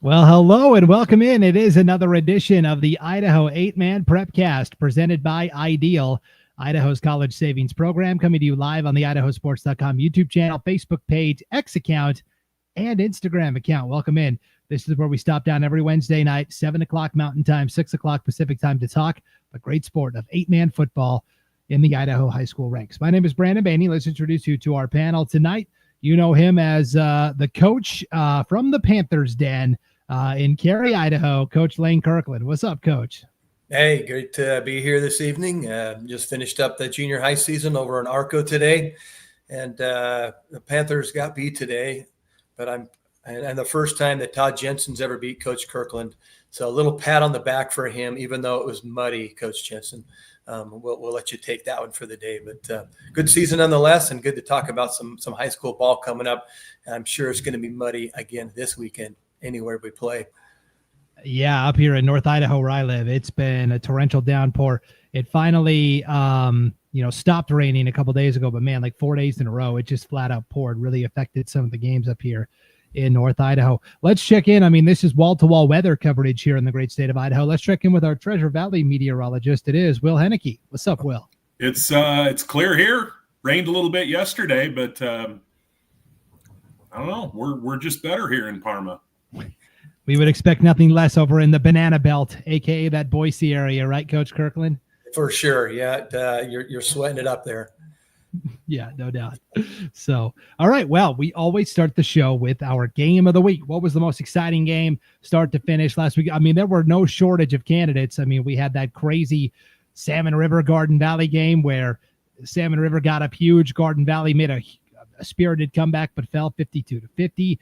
Well, hello and welcome in. It is another edition of the Idaho 8-Man Prepcast presented by Ideal, Idaho's college savings program, coming to you live on the IdahoSports.com YouTube channel, Facebook page, X account, and Instagram account. Welcome in. This is where we stop down every Wednesday night, 7 o'clock Mountain Time, 6 o'clock Pacific Time to talk the great sport of 8-man football in the Idaho high school ranks. My name is Brandon Bainey. Let's introduce you to our panel tonight. You know him as the coach from the Panthers Den in Cary, Idaho, Coach Lane Kirkland. What's up, Coach? Hey, great to be here this evening. Just finished up the junior high season over in Arco today, and the Panthers got beat today. But and the first time that Todd Jensen's ever beat Coach Kirkland, so a little pat on the back for him, even though it was muddy, Coach Jensen. We'll let you take that one for the day, but good season nonetheless, and good to talk about some high school ball coming up. I'm sure it's going to be muddy again this weekend anywhere we play. Yeah, up here in North Idaho where I live, it's been a torrential downpour. It finally, stopped raining a couple days ago, but man, like 4 days in a row, it just flat out poured. Really affected some of the games up here in North Idaho. Let's check in. I mean, this is wall-to-wall weather coverage here in the great state of Idaho. Let's check in with our Treasure Valley meteorologist. It is Will Henneke. What's up, Will? It's clear here. Rained a little bit yesterday, but I don't know. We're just better here in Parma. We would expect nothing less over in the Banana Belt, aka that Boise area, right, Coach Kirkland? For sure, yeah. You're sweating it up there. Yeah, no doubt. So, all right. Well, we always start the show with our game of the week. What was the most exciting game, start to finish, last week? I mean, there were no shortage of candidates. I mean, we had that crazy Salmon River Garden Valley game where Salmon River got up huge. Garden Valley made a spirited comeback, but fell 52-50.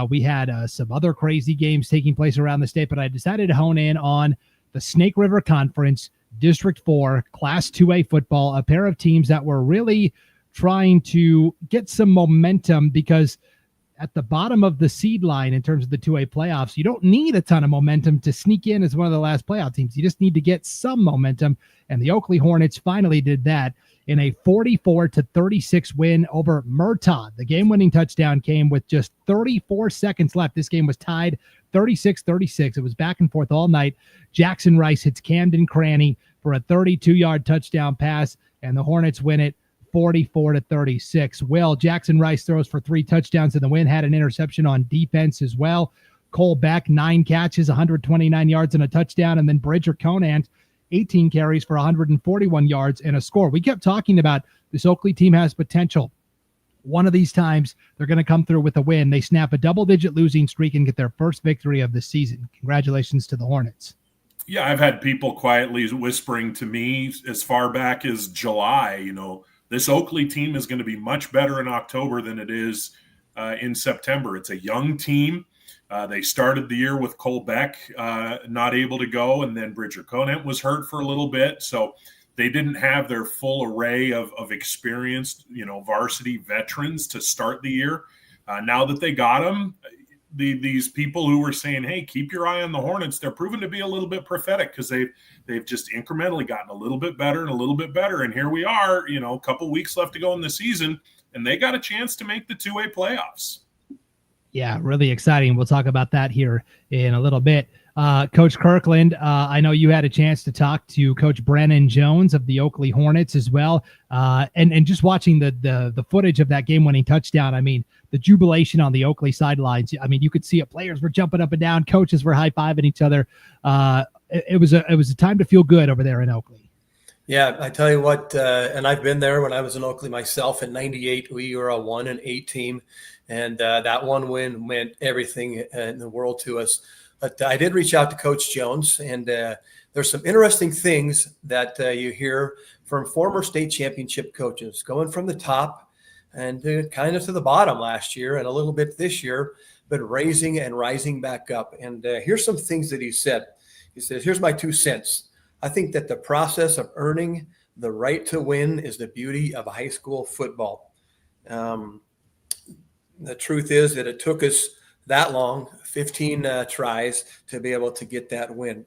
We had some other crazy games taking place around the state, but I decided to hone in on the Snake River Conference, District 4, Class 2A football, a pair of teams that were really trying to get some momentum because at the bottom of the seed line in terms of the 2A playoffs, you don't need a ton of momentum to sneak in as one of the last playoff teams. You just need to get some momentum, and the Oakley Hornets finally did that in a 44-36 win over Murtaugh. The game-winning touchdown came with just 34 seconds left. This game was tied 36-36. It was back and forth all night. Jackson Rice hits Camden Cranny for a 32-yard touchdown pass, and the Hornets win it 44-36. Will, Jackson Rice throws for 3 touchdowns in the win, had an interception on defense as well. Cole Beck, 9 catches, 129 yards and a touchdown, and then Bridger Conant, 18 carries for 141 yards and a score. We kept talking about this Oakley team has potential. One of these times, they're going to come through with a win. They snap a double-digit losing streak and get their first victory of the season. Congratulations to the Hornets. Yeah, I've had people quietly whispering to me as far back as July, this Oakley team is going to be much better in October than it is in September. It's a young team. They started the year with Cole Beck not able to go, and then Bridger Conant was hurt for a little bit. So they didn't have their full array of experienced, varsity veterans to start the year. Now that they got them, these people who were saying, hey, keep your eye on the Hornets, they're proven to be a little bit prophetic because they've just incrementally gotten a little bit better and a little bit better. And here we are, a couple weeks left to go in the season, and they got a chance to make the 2A playoffs. Yeah, really exciting. We'll talk about that here in a little bit. Coach Kirkland, I know you had a chance to talk to Coach Brennan Jones of the Oakley Hornets as well. And just watching the footage of that game-winning touchdown, I mean, the jubilation on the Oakley sidelines, I mean, you could see it. Players were jumping up and down. Coaches were high-fiving each other. It was a time to feel good over there in Oakley. Yeah, I tell you what, and I've been there when I was in Oakley myself in '98. We were a 1-8 team, and that one win meant everything in the world to us. But I did reach out to Coach Jones, and there's some interesting things that you hear from former state championship coaches, going from the top and kind of to the bottom last year and a little bit this year, but raising and rising back up. And here's some things that he said. He says, here's my 2 cents. I think that the process of earning the right to win is the beauty of high school football. The truth is that it took us that long, 15 tries, to be able to get that win.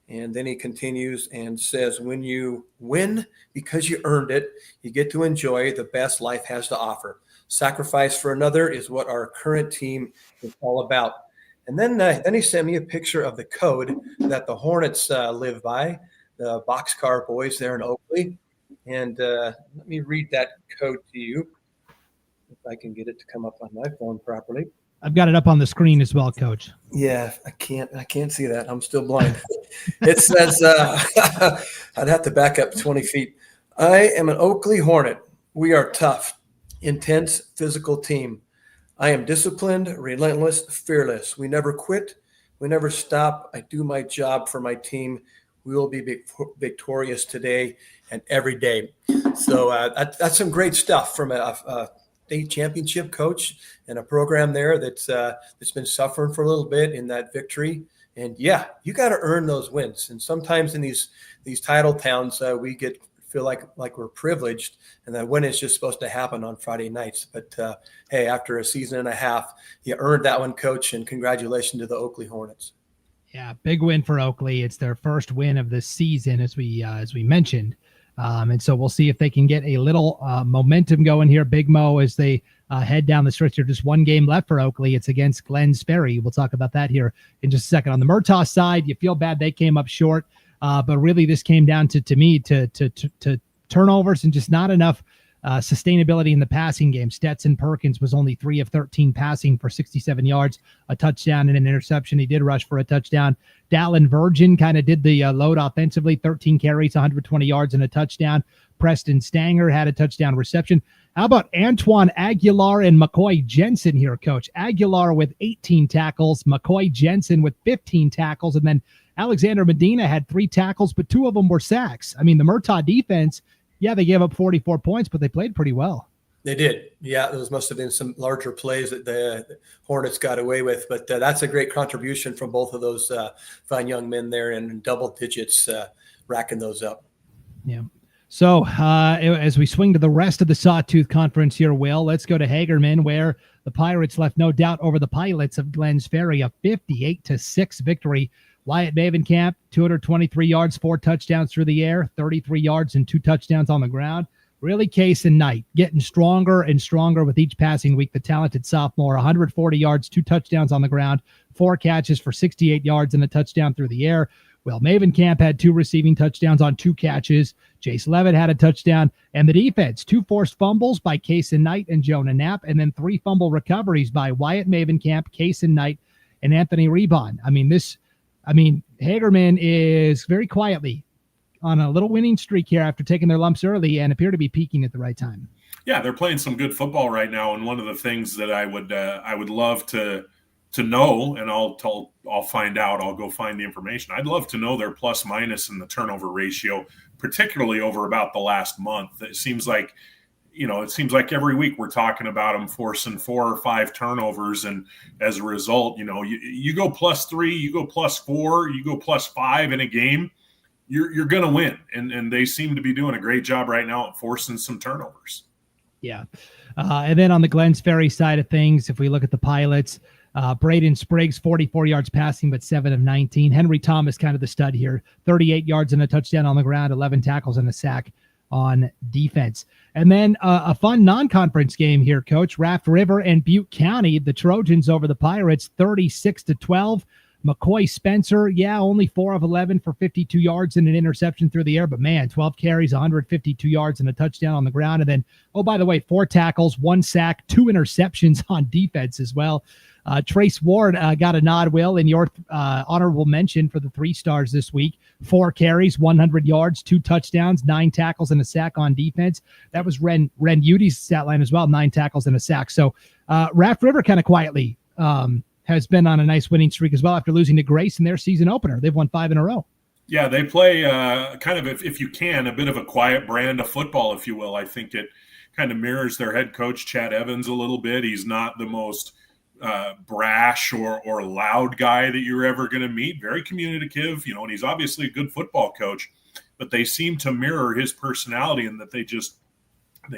And then he continues and says, when you win because you earned it, you get to enjoy the best life has to offer. Sacrifice for another is what our current team is all about. And then he sent me a picture of the code that the Hornets live by, the Boxcar Boys there in Oakley. And let me read that code to you, if I can get it to come up on my phone properly. I've got it up on the screen as well, Coach. Yeah, I can't see that. I'm still blind. It says, I'd have to back up 20 feet. I am an Oakley Hornet. We are tough, intense, physical team. I am disciplined, relentless, fearless. We never quit. We never stop. I do my job for my team. We will be victorious today and every day. So that's some great stuff from a state championship coach and a program there that's been suffering for a little bit in that victory. And yeah, you got to earn those wins. And sometimes in these title towns, we feel like we're privileged, and that win is just supposed to happen on Friday nights. But hey, after a season and a half, you earned that one, Coach, and congratulations to the Oakley Hornets. Yeah, big win for Oakley. It's their first win of the season, as we mentioned. And so we'll see if they can get a little momentum going here. Big Mo, as they head down the stretch. There's just one game left for Oakley. It's against Glens Ferry. We'll talk about that here in just a second. On the Murtaugh side, you feel bad they came up short, but really this came down to turnovers and just not enough sustainability in the passing game. Stetson Perkins was only 3 of 13 passing for 67 yards, a touchdown and an interception. He did rush for a touchdown. Dallin Virgin kind of did the load offensively, 13 carries, 120 yards and a touchdown. Preston Stanger had a touchdown reception. How about Antoine Aguilar and McCoy Jensen here, Coach? Aguilar with 18 tackles, McCoy Jensen with 15 tackles, and then Alexander Medina had 3 tackles, but 2 of them were sacks. I mean, the Murtaugh defense, yeah, they gave up 44 points, but they played pretty well. They did. Yeah, those must have been some larger plays that the Hornets got away with. But that's a great contribution from both of those fine young men there, in double digits, racking those up. Yeah. So as we swing to the rest of the Sawtooth Conference here, Will, let's go to Hagerman, where the Pirates left no doubt over the Pilots of Glens Ferry, a 58-6 victory. Wyatt Mavenkamp, 223 yards, 4 touchdowns through the air, 33 yards and 2 touchdowns on the ground. Really, Case and Knight getting stronger and stronger with each passing week. The talented sophomore, 140 yards, 2 touchdowns on the ground, 4 catches for 68 yards and a touchdown through the air. Well, Mavenkamp had 2 receiving touchdowns on 2 catches. Jace Levitt had a touchdown. And the defense, 2 forced fumbles by Case and Knight and Jonah Knapp, and then 3 fumble recoveries by Wyatt Mavenkamp, Case and Knight, and Anthony Rebon. Hagerman is very quietly on a little winning streak here after taking their lumps early and appear to be peaking at the right time. Yeah, they're playing some good football right now, and one of the things that I would love to know, and I'll find out. I'll go find the information. I'd love to know their plus minus in the turnover ratio, particularly over about the last month. It seems like every week we're talking about them forcing 4 or 5 turnovers, and as a result, you go +3, you go +4, you go +5 in a game, you're going to win, and they seem to be doing a great job right now at forcing some turnovers. Yeah, and then on the Glens Ferry side of things, if we look at the Pilots, Braden Spriggs, 44 yards passing, but 7 of 19. Henry Thomas, kind of the stud here, 38 yards and a touchdown on the ground, 11 tackles and a sack on defense. And then a fun non-conference game here, Coach. Raft River and Butte County, the Trojans over the Pirates, 36-12. McCoy Spencer, only 4 of 11 for 52 yards and an interception through the air, but man, 12 carries, 152 yards and a touchdown on the ground. And then, by the way, 4 tackles, 1 sack, 2 interceptions on defense as well. Trace Ward got a nod, Will, in your honorable mention for the 3 stars this week. 4 carries, 100 yards, 2 touchdowns, 9 tackles and a sack on defense. That was Ren Udy's stat line as well, 9 tackles and a sack. So Raft River kind of quietly has been on a nice winning streak as well after losing to Grace in their season opener. They've won 5 in a row. Yeah, they play kind of, if you can, a bit of a quiet brand of football, if you will. I think it kind of mirrors their head coach, Chad Evans, a little bit. He's not the most brash or loud guy that you're ever going to meet. Very communicative, and he's obviously a good football coach, but they seem to mirror his personality in that they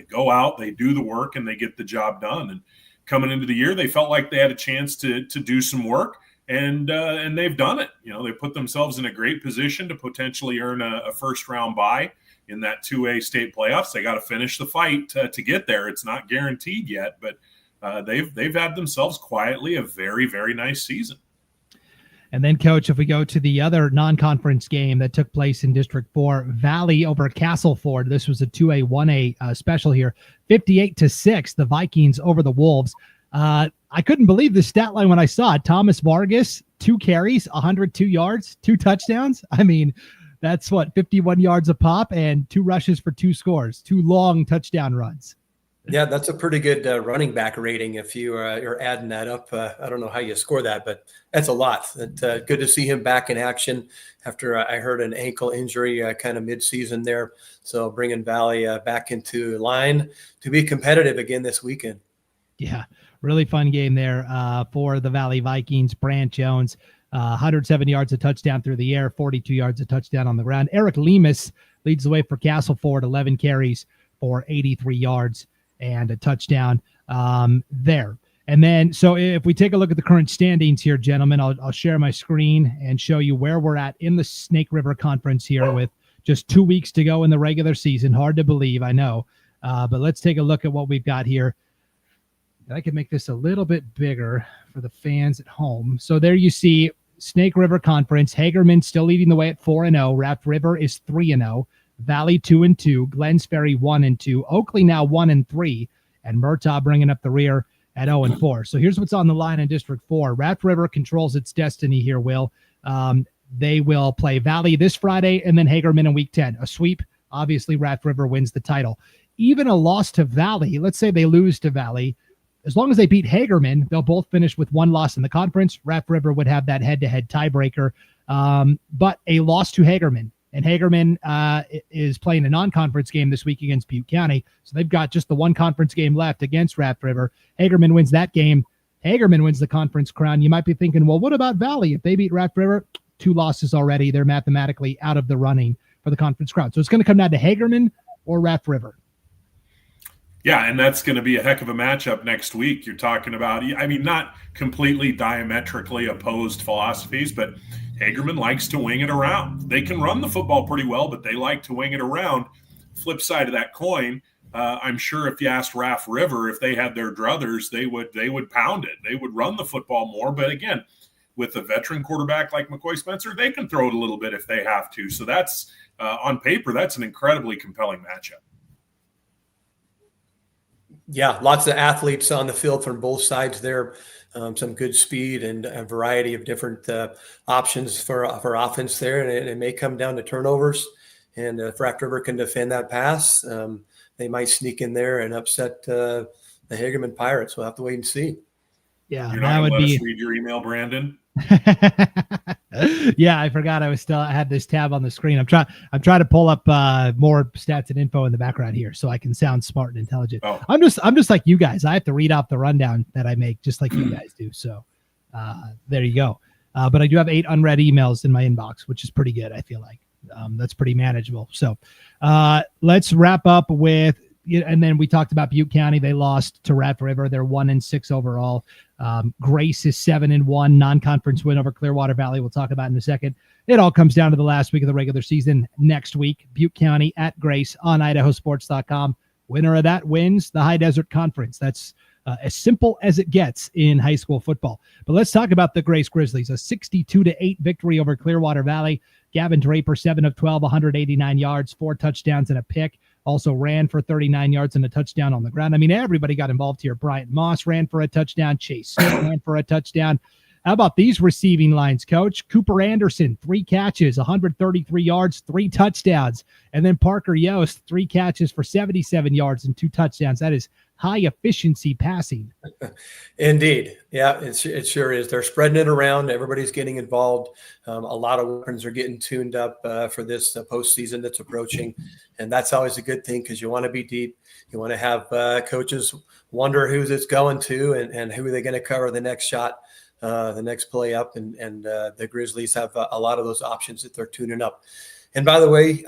go out, they do the work, and they get the job done. And coming into the year, they felt like they had a chance to do some work, and they've done it. They put themselves in a great position to potentially earn a first-round bye in that 2A state playoffs. They got to finish the fight to get there. It's not guaranteed yet, but they've had themselves quietly a very, very nice season. And then, Coach, if we go to the other non-conference game that took place in District 4, Valley over Castleford. This was a 2A, 1A special here. 58-6, the Vikings over the Wolves. I couldn't believe the stat line when I saw it. Thomas Vargas, 2 carries, 102 yards, 2 touchdowns. I mean, that's 51 yards a pop and 2 rushes for 2 scores, 2 long touchdown runs. Yeah, that's a pretty good running back rating if you're adding that up. I don't know how you score that, but that's a lot. Good to see him back in action after I heard an ankle injury kind of mid-season there. So bringing Valley back into line to be competitive again this weekend. Yeah, really fun game there for the Valley Vikings. Brant Jones, 107 yards, a touchdown through the air, 42 yards, a touchdown on the ground. Eric Lemus leads the way for Castleford, 11 carries for 83 yards and a touchdown there. And then, so if we take a look at the current standings here, gentlemen, I'll share my screen and show you where we're at in the Snake River Conference here with just 2 weeks to go in the regular season. Hard to believe, I know. But let's take a look at what we've got here. I can make this a little bit bigger for the fans at home. So there you see Snake River Conference. Hagerman still leading the way at 4-0. Raft River is 3-0. Valley 2-2. Glens Ferry 1-2. Oakley now 1-3. And Murtaugh bringing up the rear at 0-4. So here's what's on the line in District 4. Raft River controls its destiny here, Will. They will play Valley this Friday and then Hagerman in Week 10. A sweep. Obviously, Raft River wins the title. Even a loss to Valley, let's say they lose to Valley, as long as they beat Hagerman, they'll both finish with 1 loss in the conference. Raft River would have that head-to-head tiebreaker. But a loss to Hagerman, and Hagerman is playing a non-conference game this week against Butte County, so they've got just the 1 conference game left against Raft River. Hagerman wins that game. Hagerman wins the conference crown. You might be thinking, well, what about Valley? If they beat Raft River, 2 losses already. They're mathematically out of the running for the conference crown. So it's going to come down to Hagerman or Raft River. Yeah, and that's going to be a heck of a matchup next week. You're talking about, I mean, not completely diametrically opposed philosophies, but Hagerman likes to wing it around. They can run the football pretty well, but they like to wing it around. Flip side of that coin, I'm sure if you asked Raft River if they had their druthers, they would pound it. They would run the football more. But again, with a veteran quarterback like McCoy Spencer, they can throw it a little bit if they have to. So that's on paper, that's an incredibly compelling matchup. Yeah, lots of athletes on the field from both sides there. Some good speed and a variety of different options for offense there. And it may come down to turnovers. And if Raft River can defend that pass, they might sneak in there and upset the Hagerman Pirates. We'll have to wait and see. Yeah, you're not going to let us read your email, Brandon? Yeah, I forgot I had this tab on the screen. I'm trying to pull up more stats and info in the background here so I can sound smart and intelligent. Oh. I'm just like you guys. I have to read off the rundown that I make just like you guys do. So there you go. But I do have 8 unread emails in my inbox, which is pretty good. I feel like that's pretty manageable. So let's wrap up with, and then we talked about Butte County. They lost to Raft River. They're 1-6 overall. Grace is 7-1, non-conference win over Clearwater Valley. We'll talk about in a second. It all comes down to the last week of the regular season next week. Butte County at Grace on IdahoSports.com. Winner of that wins the High Desert Conference. That's as simple as it gets in high school football. But let's talk about the Grace Grizzlies. A 62-8 victory over Clearwater Valley. Gavin Draper, 7 of 12, 189 yards, 4 touchdowns and a pick. Also ran for 39 yards and a touchdown on the ground. I mean, everybody got involved here. Bryant Moss ran for a touchdown. Chase Smith ran for a touchdown. How about these receiving lines, Coach? Cooper Anderson, 3 catches, 133 yards, 3 touchdowns. And then Parker Yost, 3 catches for 77 yards and 2 touchdowns. That is high efficiency passing. Indeed. Yeah, it sure is. They're spreading it around. Everybody's getting involved. A lot of weapons are getting tuned up for this postseason that's approaching. And that's always a good thing because you want to be deep. You want to have coaches wonder who it's going to and who are they going to cover the next shot, the next play up. And the Grizzlies have a lot of those options that they're tuning up. And by the way,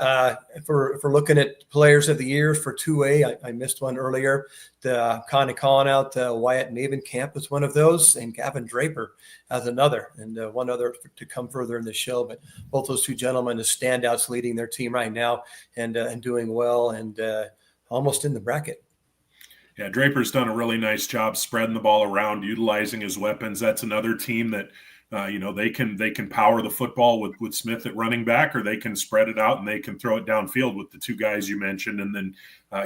for looking at players of the year for 2A, I missed one earlier. Kind of calling out Wyatt Navenkamp as one of those, and Gavin Draper as another, and one other to come further in the show. But both those 2 gentlemen as standouts leading their team right now and doing well and almost in the bracket. Yeah, Draper's done a really nice job spreading the ball around, utilizing his weapons. That's another team that They can power the football with Smith at running back, or they can spread it out and they can throw it downfield with the two guys you mentioned, and then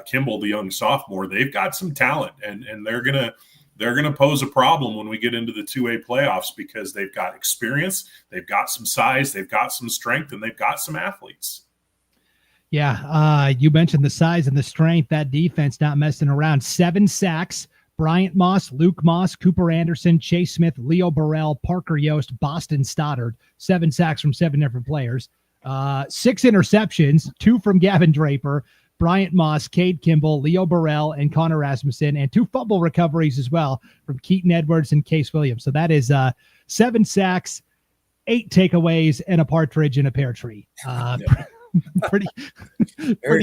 Kimball, the young sophomore. They've got some talent, and they're gonna pose a problem when we get into the 2A playoffs because they've got experience, they've got some size, they've got some strength, and they've got some athletes. Yeah, you mentioned the size and the strength. That defense not messing around. 7 sacks. Bryant Moss, Luke Moss, Cooper Anderson, Chase Smith, Leo Burrell, Parker Yost, Boston Stoddard. 7 sacks from 7 different players. 6 interceptions, 2 from Gavin Draper, Bryant Moss, Cade Kimball, Leo Burrell, and Connor Rasmussen, and 2 fumble recoveries as well from Keaton Edwards and Case Williams. So that is 7 sacks, 8 takeaways, and a partridge in a pear tree. Pretty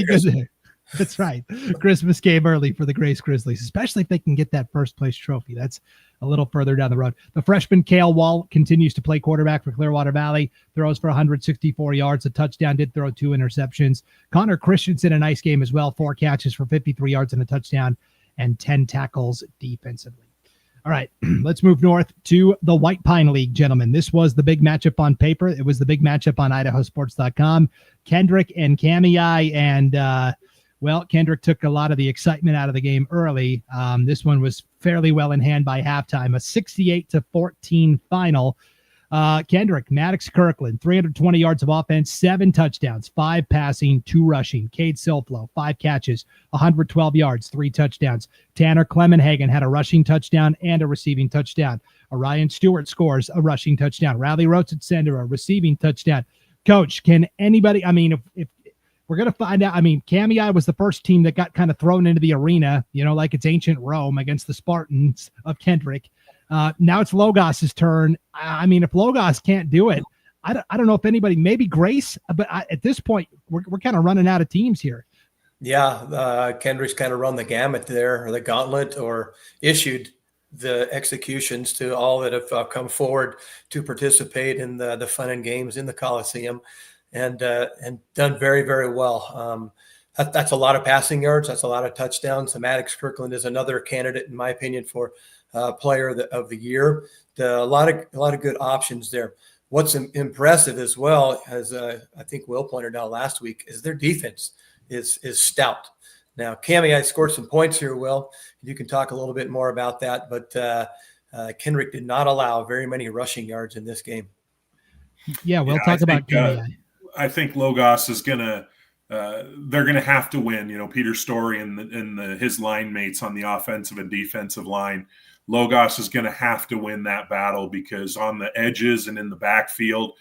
good there. That's right. Christmas game early for the Grace Grizzlies, especially if they can get that first place trophy. That's a little further down the road. The freshman Kale Wall continues to play quarterback for Clearwater Valley, throws for 164 yards, a touchdown, did throw 2 interceptions. Connor Christensen, a nice game as well, 4 catches for 53 yards and a touchdown, and 10 tackles defensively. All right, let's move north to the White Pine League, gentlemen. This was the big matchup on paper. It was the big matchup on IdahoSports.com. Kendrick and Kamiai, and Kendrick took a lot of the excitement out of the game early. This one was fairly well in hand by halftime, a 68-14 final. Kendrick, Maddox Kirkland, 320 yards of offense, 7 touchdowns, 5 passing, 2 rushing. Cade Silflo, 5 catches, 112 yards, 3 touchdowns. Tanner Clemenhagen had a rushing touchdown and a receiving touchdown. Orion Stewart scores a rushing touchdown. Riley Rhodes at center, a receiving touchdown. Coach, can anybody, if we're going to find out, Kamiai was the first team that got kind of thrown into the arena, like it's ancient Rome against the Spartans of Kendrick. Now it's Logos's turn. If Logos can't do it, I don't know if anybody, maybe Grace, but at this point, we're kind of running out of teams here. Yeah, Kendrick's kind of run the gamut there, or the gauntlet, or issued the executions to all that have come forward to participate in the fun and games in the Coliseum, and done very, very well. That's a lot of passing yards. That's a lot of touchdowns. Maddox Kirkland is another candidate, in my opinion, for player of the year. A lot of good options there. What's impressive as well, as I think Will pointed out last week, is their defense is stout. Now, Kamiai scored some points here, Will. You can talk a little bit more about that, but Kendrick did not allow very many rushing yards in this game. Yeah, we'll talk about Kamiai. I think Logos is gonna. They're going to have to win. Peter Story and his line mates on the offensive and defensive line. Logos is going to have to win that battle because on the edges and in the backfield,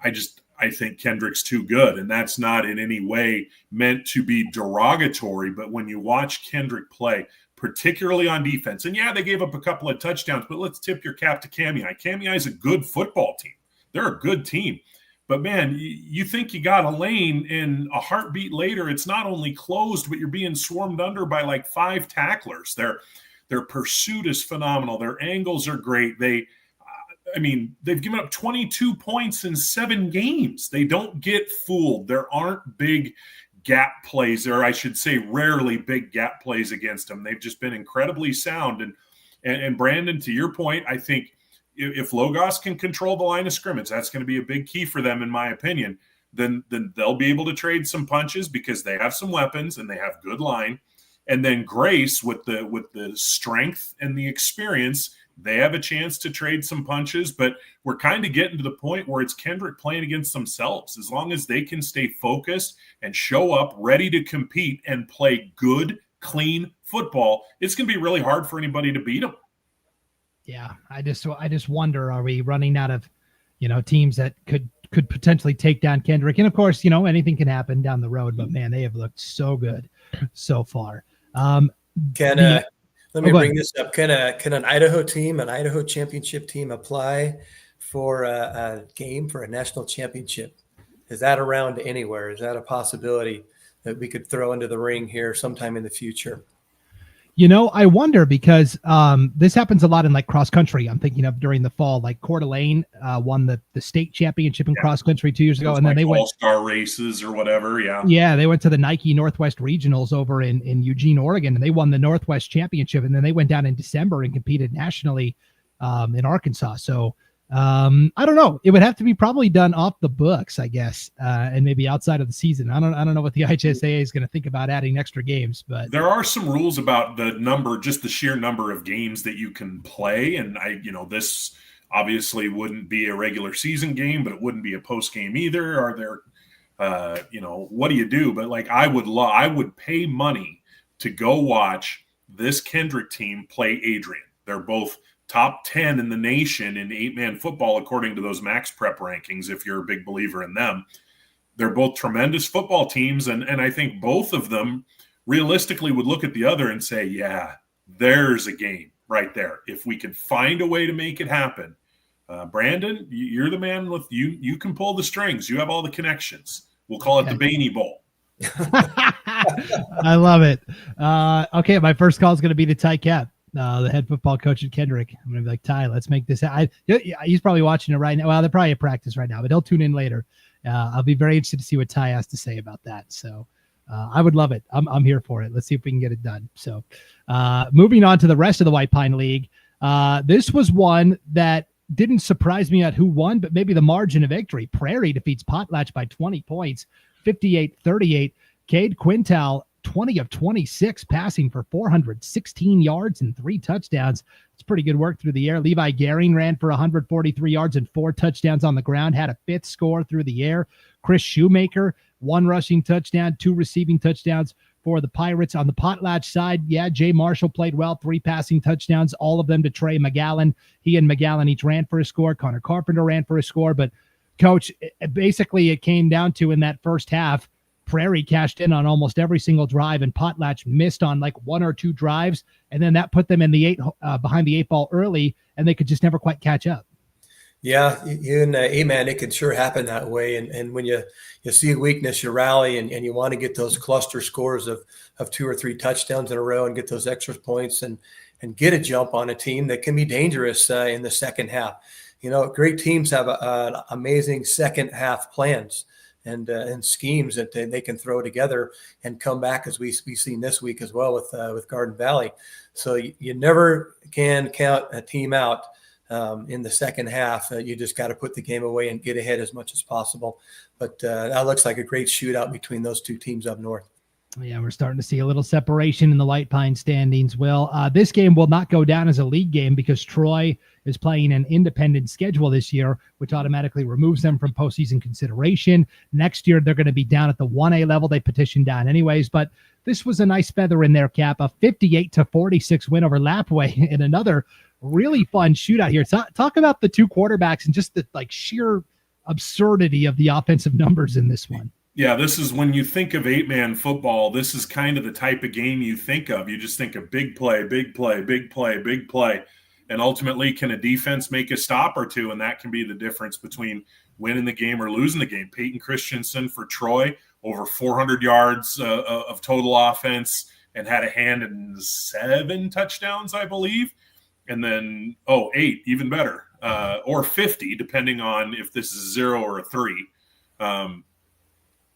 I think Kendrick's too good. And that's not in any way meant to be derogatory. But when you watch Kendrick play, particularly on defense, and yeah, they gave up a couple of touchdowns, but let's tip your cap to Kamiai. Kamiai is a good football team. They're a good team. But, man, you think you got a lane, and a heartbeat later, it's not only closed, but you're being swarmed under by like 5 tacklers. Their pursuit is phenomenal. Their angles are great. They've given up 22 points in 7 games. They don't get fooled. There aren't big gap plays, or I should say rarely big gap plays against them. They've just been incredibly sound. And Brandon, to your point, I think – if Logos can control the line of scrimmage, that's going to be a big key for them, in my opinion. Then they'll be able to trade some punches because they have some weapons and they have good line. And then Grace, with the strength and the experience, they have a chance to trade some punches. But we're kind of getting to the point where it's Kendrick playing against themselves. As long as they can stay focused and show up ready to compete and play good, clean football, it's going to be really hard for anybody to beat them. Yeah, I just wonder, are we running out of, teams that could potentially take down Kendrick? And of course, anything can happen down the road, but man, they have looked so good so far. Let me bring this up. Can an Idaho team, an Idaho championship team, apply for a game for a national championship? Is that around anywhere? Is that a possibility that we could throw into the ring here sometime in the future? I wonder because this happens a lot in like cross country. I'm thinking of during the fall, like Coeur d'Alene won the state championship in cross country 2 years ago. And then they went all-star races or whatever. Yeah. Yeah. They went to the Nike Northwest regionals over in Eugene, Oregon, and they won the Northwest championship. And then they went down in December and competed nationally in Arkansas. So I don't know. It would have to be probably done off the books, I guess, and maybe outside of the season. I don't know what the IHSAA is going to think about adding extra games, but there are some rules about the number, just the sheer number of games that you can play. And this obviously wouldn't be a regular season game, but it wouldn't be a post game either. Are there, what do you do? But like, I would pay money to go watch this Kendrick team play Adrian. They're both top 10 in the nation in 8-man football, according to those Max Prep rankings, if you're a big believer in them. They're both tremendous football teams, and I think both of them realistically would look at the other and say, yeah, there's a game right there. If we can find a way to make it happen. Brandon, you're the man with you. You can pull the strings. You have all the connections. We'll call it the Baney Bowl. I love it. Okay, my first call is going to be to Ty Cap, the head football coach at Kendrick. I'm going to be like, Ty, let's make this. He's probably watching it right now. Well, they're probably at practice right now, but he'll tune in later. I'll be very interested to see what Ty has to say about that. So I would love it. I'm here for it. Let's see if we can get it done. So moving on to the rest of the White Pine League. This was one that didn't surprise me at who won, but maybe the margin of victory. Prairie defeats Potlatch by 20 points, 58-38. Cade Quintal, 20 of 26, passing for 416 yards and 3 touchdowns. It's pretty good work through the air. Levi Gehring ran for 143 yards and 4 touchdowns on the ground, had a 5th score through the air. Chris Shoemaker, 1 rushing touchdown, 2 receiving touchdowns for the Pirates. On the Potlatch side, Jay Marshall played well, 3 passing touchdowns, all of them to Trey McGowan. He and McGowan each ran for a score. Connor Carpenter ran for a score. But, Coach, basically it came down to in that first half, Prairie cashed in on almost every single drive, and Potlatch missed on like 1 or 2 drives, and then that put them in the behind the 8 ball early, and they could just never quite catch up. Yeah, you and man, it can sure happen that way. And when you see a weakness, you rally and you want to get those cluster scores of 2 or 3 touchdowns in a row and get those extra points and get a jump on a team that can be dangerous in the second half. Great teams have amazing second half plans and schemes that they can throw together and come back, as we've seen this week as well with Garden Valley. So you never can count a team out in the second half. You just got to put the game away and get ahead as much as possible. But that looks like a great shootout between those 2 teams up north. Yeah, we're starting to see a little separation in the White Pine standings. Well, this game will not go down as a league game because Troy is playing an independent schedule this year, which automatically removes them from postseason consideration. Next year, they're going to be down at the 1A level. They petitioned down anyways, but this was a nice feather in their cap, a 58-46 win over Lapway in another really fun shootout here. Talk about the 2 quarterbacks and just the sheer absurdity of the offensive numbers in this one. Yeah, this is when you think of 8-man football, this is kind of the type of game you think of. You just think of big play, big play, big play, big play. And ultimately, can a defense make a stop or 2? And that can be the difference between winning the game or losing the game. Peyton Christensen for Troy, over 400 yards of total offense and had a hand in 7 touchdowns, I believe. And then, 8, even better, or 50, depending on if this is 0 or a 3.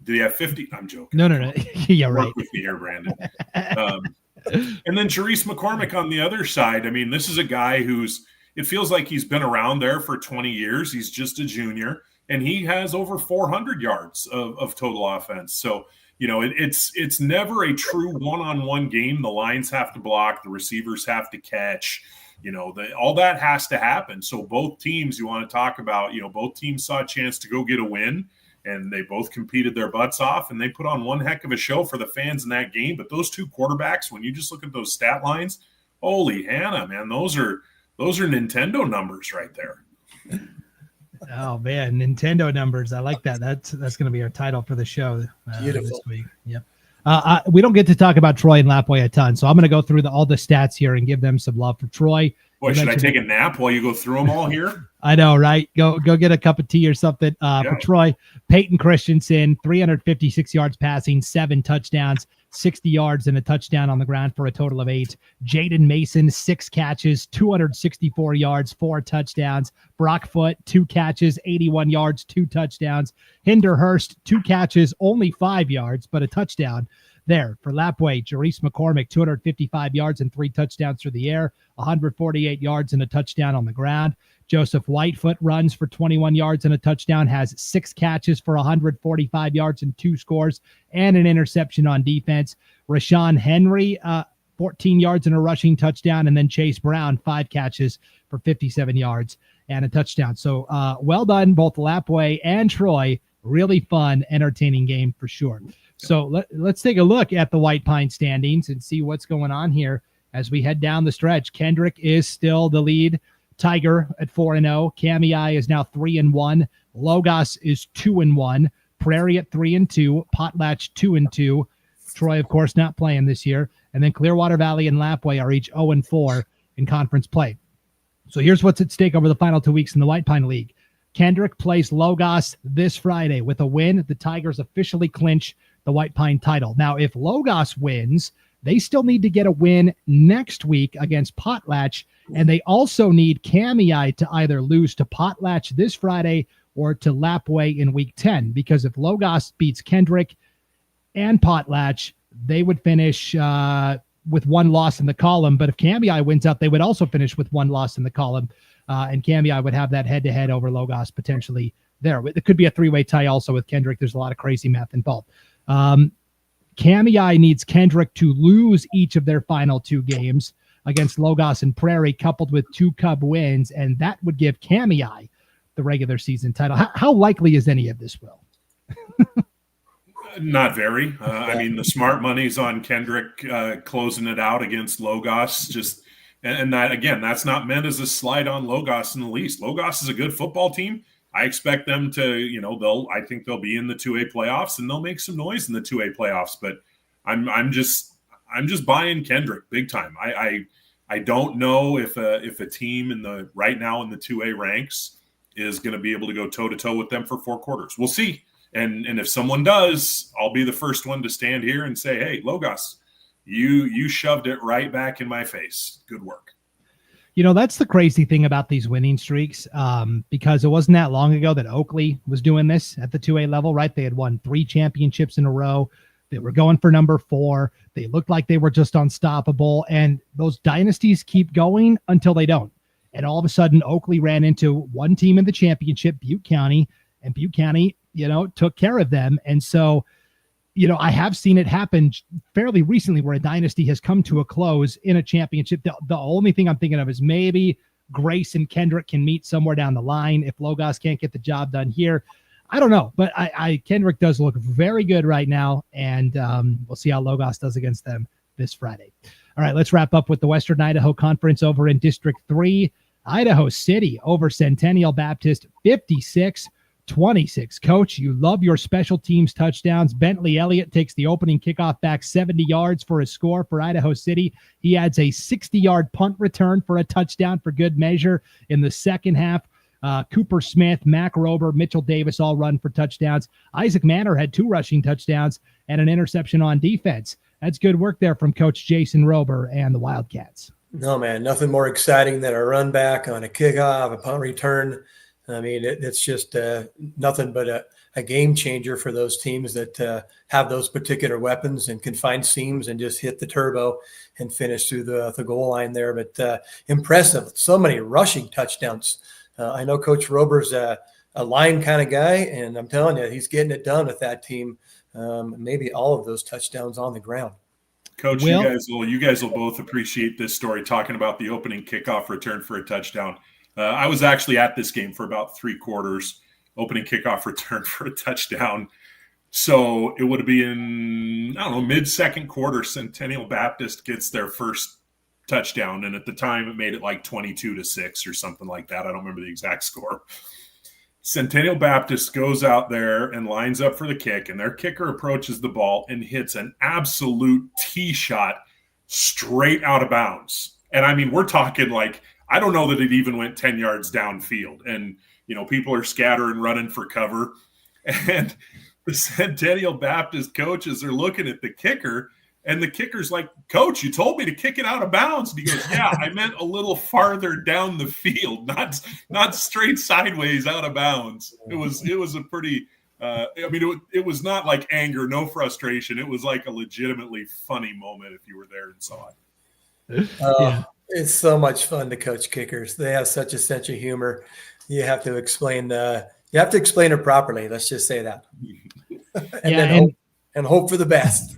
Do you have 50? I'm joking. No. Yeah, right. Work with me here, Brandon. And then Jerice McCormick on the other side. I mean, this is a guy it feels like he's been around there for 20 years. He's just a junior, and he has over 400 yards of total offense. So, it's never a true one-on-one game. The lines have to block. The receivers have to catch. All that has to happen. So both teams you want to talk about, both teams saw a chance to go get a win, and they both competed their butts off, and they put on one heck of a show for the fans in that game. But those 2 quarterbacks, when you just look at those stat lines, holy Hannah, man, those are Nintendo numbers right there. Oh man, Nintendo numbers. I like that. That's going to be our title for the show this week. Yep. We don't get to talk about Troy and Lapway a ton, so I'm going to go through all the stats here and give them some love for Troy. Boy, should I take a nap while you go through them all here? I know, right? Go get a cup of tea or something. For Troy, Peyton Christensen, 356 yards passing, 7 touchdowns, 60 yards and a touchdown on the ground for a total of 8. Jaden Mason, 6 catches, 264 yards, 4 touchdowns. Brock Foote, 2 catches, 81 yards, 2 touchdowns. Hinder Hurst, 2 catches, only 5 yards, but a touchdown. There for Lapway, Jerice McCormick, 255 yards and 3 touchdowns through the air, 148 yards and a touchdown on the ground. Joseph Whitefoot runs for 21 yards and a touchdown, has 6 catches for 145 yards and 2 scores and an interception on defense. Rashawn Henry, 14 yards and a rushing touchdown, and then Chase Brown, 5 catches for 57 yards and a touchdown. So well done, both Lapwai and Troy. Really fun, entertaining game for sure. So let's take a look at the White Pine standings and see what's going on here as we head down the stretch. Kendrick is still the lead Tiger at 4-0. Kamei is now 3-1. Logos is 2-1. Prairie at 3-2. Potlatch 2-2. Troy, of course, not playing this year. And then Clearwater Valley and Lapwai are each 0-4 in conference play. So here's what's at stake over the final 2 weeks in the White Pine League. Kendrick plays Logos this Friday. With a win, the Tigers officially clinch the White Pine title. Now, if Logos wins, they still need to get a win next week against Potlatch, and they also need Kamei to either lose to Potlatch this Friday or to Lapwai in week 10, because if Logos beats Kendrick and Potlatch, they would finish with 1 loss in the column. But if Kamei wins out, they would also finish with 1 loss in the column. And Kamei would have that head-to-head over Logos potentially there. It could be a 3-way tie also with Kendrick. There's a lot of crazy math involved. Kamei needs Kendrick to lose each of their final 2 games against Logos and Prairie, coupled with 2 Cub wins, and that would give Kamei the regular season title. How likely is any of this, Will? Not very. I mean, the smart money's on Kendrick closing it out against Logos. And that, again, that's not meant as a slide on Logos in the least. Logos is a good football team. I expect them to, I think they'll be in the 2A playoffs and they'll make some noise in the 2A playoffs. But I'm just buying Kendrick big time. I don't know if a team right now in the 2A ranks is going to be able to go toe to toe with them for 4 quarters. We'll see. And if someone does, I'll be the first one to stand here and say, hey, Logos, you shoved it right back in my face. Good work. That's the crazy thing about these winning streaks, because it wasn't that long ago that Oakley was doing this at the 2A level, right? They had won 3 championships in a row. They were going for number 4. They looked like they were just unstoppable. And those dynasties keep going until they don't. And all of a sudden, Oakley ran into one team in the championship, Butte County, and Butte County, took care of them. And so, I have seen it happen fairly recently where a dynasty has come to a close in a championship. The only thing I'm thinking of is maybe Grace and Kendrick can meet somewhere down the line if Logos can't get the job done here. I don't know, but Kendrick does look very good right now, and we'll see how Logos does against them this Friday. All right, let's wrap up with the Western Idaho Conference over in District 3. Idaho City over Centennial Baptist, 56-26. Coach, you love your special teams touchdowns. Bentley Elliott takes the opening kickoff back 70 yards for a score for Idaho City. He adds a 60-yard punt return for a touchdown for good measure in the second half. Cooper Smith, Mac Rober, Mitchell Davis all run for touchdowns. Isaac Manor had 2 rushing touchdowns and an interception on defense. That's good work there from Coach Jason Rober and the Wildcats. No, man, nothing more exciting than a run back on a kickoff, a punt return. I mean, it's just nothing but a game changer for those teams that have those particular weapons and can find seams and just hit the turbo and finish through the goal line there. But impressive. So many rushing touchdowns. I know Coach Rober's a line kind of guy, and I'm telling you, he's getting it done with that team. Maybe all of those touchdowns on the ground. Coach, you guys will both appreciate this story, talking about the opening kickoff return for a touchdown. I was actually at this game for about 3 quarters, opening kickoff return for a touchdown. So it would be in, mid-second quarter, Centennial Baptist gets their first touchdown. And at the time, it made it like 22-6 or something like that. I don't remember the exact score. Centennial Baptist goes out there and lines up for the kick, and their kicker approaches the ball and hits an absolute tee shot straight out of bounds. And I mean, we're talking like, I don't know that it even went 10 yards downfield. And, people are scattering, running for cover. And the Centennial Baptist coaches are looking at the kicker, and the kicker's like, Coach, you told me to kick it out of bounds. And he goes, yeah, I meant a little farther down the field, not straight sideways out of bounds. It was a pretty it was not like anger, no frustration. It was like a legitimately funny moment if you were there and saw it. It's so much fun to coach kickers. They have such a sense of humor. You have to explain it properly. Let's just say that. And then hope for the best.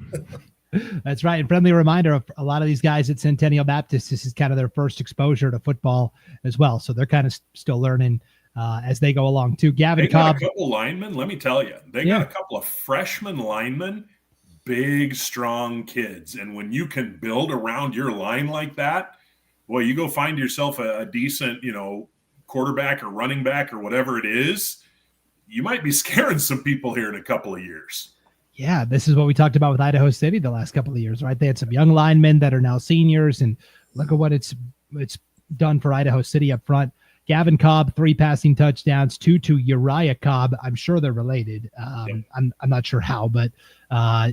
That's right. And friendly reminder of a lot of these guys at Centennial Baptist, this is kind of their first exposure to football as well. So they're kind of still learning as they go along too. Gavin Cobb. Got a couple linemen. Let me tell you, they got a couple of freshman linemen, big, strong kids. And when you can build around your line like that, well, you go find yourself a decent, quarterback or running back or whatever it is, you might be scaring some people here in a couple of years. Yeah, this is what we talked about with Idaho City the last couple of years, right? They had some young linemen that are now seniors, and look at what it's done for Idaho City up front. Gavin Cobb, 3 passing touchdowns, 2 to Uriah Cobb. I'm sure they're related. I'm not sure how, but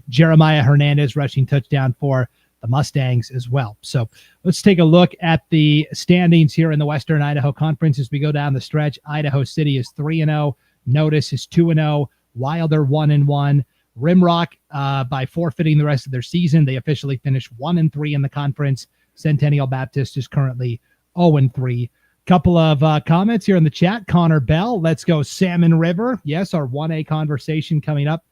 Jeremiah Hernandez rushing touchdown for the Mustangs as well. So let's take a look at the standings here in the Western Idaho Conference as we go down the stretch. Idaho City is 3-0. Notice is 2-0. Wilder 1-1. Rimrock, by forfeiting the rest of their season, they officially finished 1-3 in the conference. Centennial Baptist is currently 0-3. Couple of comments here in the chat. Connor Bell, let's go Salmon River. Yes, our 1A conversation coming up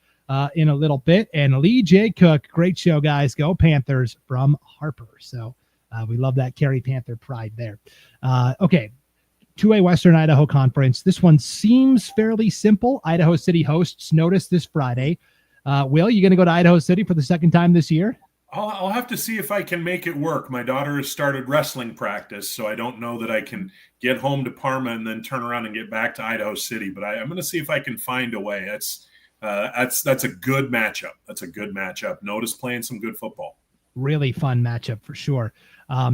in a little bit. And Lee J. Cook, great show, guys. Go Panthers from Harper. So we love that Kerry Panther pride there. Okay, 2A Western Idaho Conference. This one seems fairly simple. Idaho City hosts Notice this Friday. Will, you going to go to Idaho City for the second time this year? I'll have to see if I can make it work. My daughter has started wrestling practice, so I don't know that I can get home to Parma and then turn around and get back to Idaho City. But I'm going to see if I can find a way. That's a good matchup. That's a good matchup. Notice playing some good football. Really fun matchup for sure.